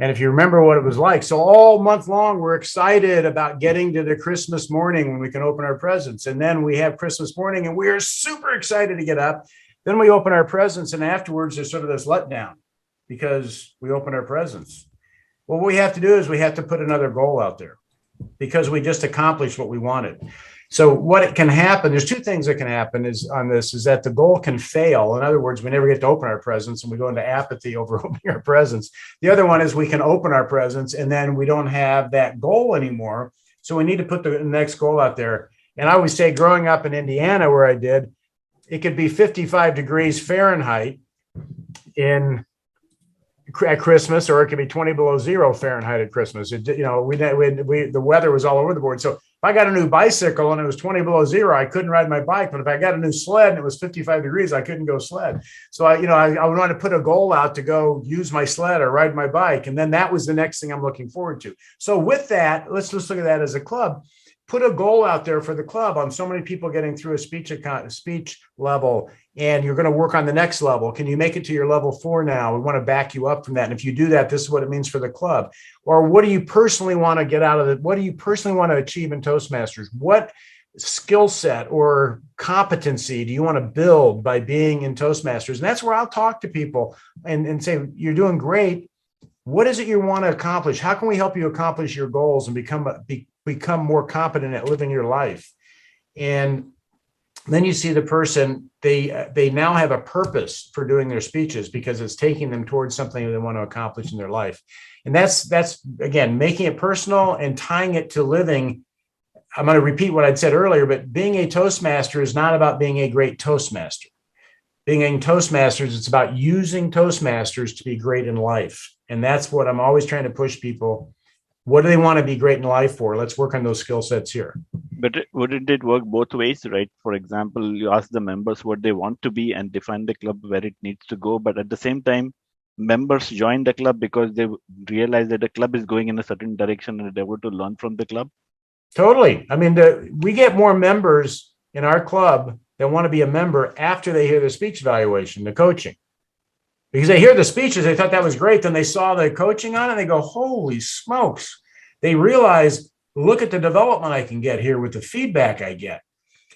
And if you remember what it was like, so all month long, we're excited about getting to the Christmas morning when we can open our presents. And then we have Christmas morning and we are super excited to get up. Then we open our presents, and afterwards there's sort of this letdown because we open our presents. What we have to do is we have to put another goal out there because we just accomplished what we wanted. So what can happen, there's 2 things that can happen is that the goal can fail. In other words, we never get to open our presents and we go into apathy over opening our presents. The other one is we can open our presents and then we don't have that goal anymore. So we need to put the next goal out there. And I always say, growing up in Indiana where I did, it could be 55 degrees Fahrenheit in at Christmas, or it could be 20 below zero Fahrenheit at Christmas. It, you know, the weather was all over the board. So if I got a new bicycle and it was 20 below zero, I couldn't ride my bike. But if I got a new sled and it was 55 degrees, I couldn't go sled. So I would want to put a goal out to go use my sled or ride my bike. And then that was the next thing I'm looking forward to. So with that, let's just look at that as a club. Put a goal out there for the club on so many people getting through a speech level, and you're going to work on the next level. Can you make it to your level 4 now? We want to back you up from that. And if you do that, this is what it means for the club. Or what do you personally want to get out of it? What do you personally want to achieve in Toastmasters? What skill set or competency do you want to build by being in Toastmasters? And that's where I'll talk to people and say, you're doing great. What is it you want to accomplish? How can we help you accomplish your goals and become more competent at living your life? And then you see the person, they now have a purpose for doing their speeches because it's taking them towards something they want to accomplish in their life. And that's again, making it personal and tying it to living. I'm going to repeat what I'd said earlier, but being a Toastmaster is not about being a great Toastmaster. Being a Toastmasters, it's about using Toastmasters to be great in life. And that's what I'm always trying to push people. What do they want to be great in life for? Let's work on those skill sets here. But wouldn't it work both ways, right? For example, you ask the members what they want to be and define the club where it needs to go. But at the same time, members join the club because they realize that the club is going in a certain direction and they want to learn from the club. Totally. I mean, we get more members in our club that want to be a member after they hear the speech evaluation, the coaching. Because they hear the speeches, they thought that was great. Then they saw the coaching on it and they go, holy smokes. They realize, look at the development I can get here with the feedback I get.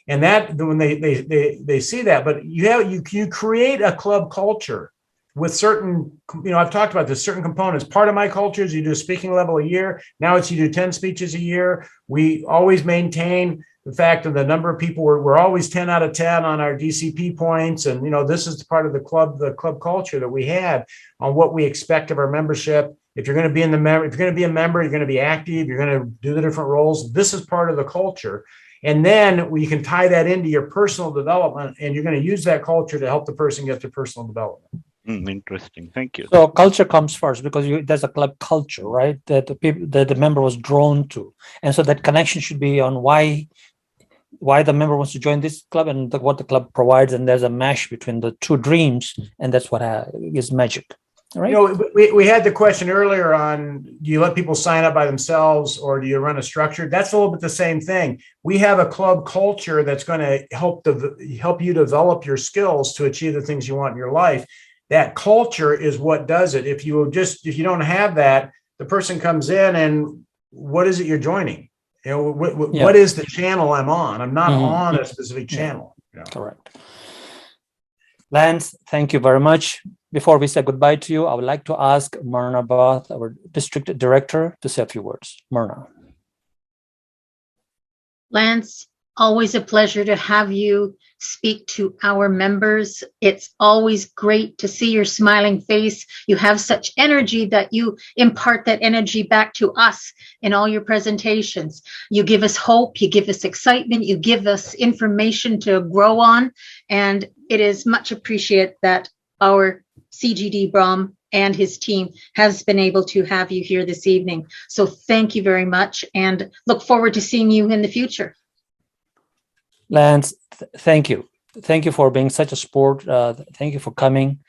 And that when they see that, but you create a club culture with certain, I've talked about this, certain components. Part of my culture is you do a speaking level a year. Now it's you do 10 speeches a year. We always maintain the fact of the number of people, we're always 10 out of 10 on our DCP points. And, this is part of the club culture that we have on what we expect of our membership. If you're going to be if you're going to be a member, you're going to be active, you're going to do the different roles. This is part of the culture. And then you can tie that into your personal development, and you're going to use that culture to help the person get to personal development. Interesting. Thank you. So culture comes first because there's a club culture, right? That the member was drawn to. And so that connection should be on why the member wants to join this club and what the club provides. And there's a mesh between the two dreams. And that's what is magic. Right. We had the question earlier on, do you let people sign up by themselves or do you run a structure? That's a little bit the same thing. We have a club culture that's going to help you develop your skills to achieve the things you want in your life. That culture is what does it. If you don't have that, the person comes in and what is it you're joining? What is the channel I'm on? I'm not on a specific channel. Yeah. Correct. Lance, thank you very much. Before we say goodbye to you, I would like to ask Myrna Bath, our district director, to say a few words. Myrna. Lance, always a pleasure to have you speak to our members. It's always great to see your smiling face. You have such energy that you impart that energy back to us in all your presentations. You give us hope, you give us excitement, you give us information to grow on, and it is much appreciated that our CGD Brahm and his team has been able to have you here this evening. So thank you very much and look forward to seeing you in the future. Lance, thank you. Thank you for being such a sport. Thank you for coming.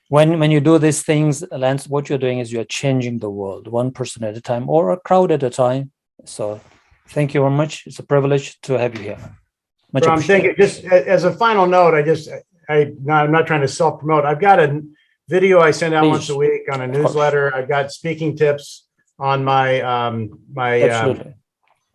When you do these things, Lance, what you're doing is you're changing the world, one person at a time or a crowd at a time. So thank you very much. It's a privilege to have you here. I'm thinking, just as a final note, I'm not trying to self-promote. I've got a video I send out once a week on a newsletter. I've got speaking tips on my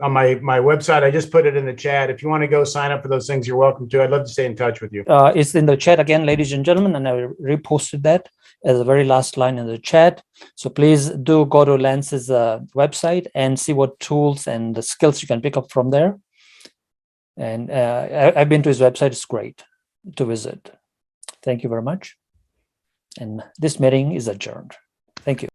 on my website. I just put it in the chat. If you want to go sign up for those things, you're welcome to. I'd love to stay in touch with you. It's in the chat again, ladies and gentlemen, and I reposted that as the very last line in the chat. So please do go to Lance's website and see what tools and the skills you can pick up from there. And I've been to his website. It's great to visit. Thank you very much. And this meeting is adjourned. Thank you.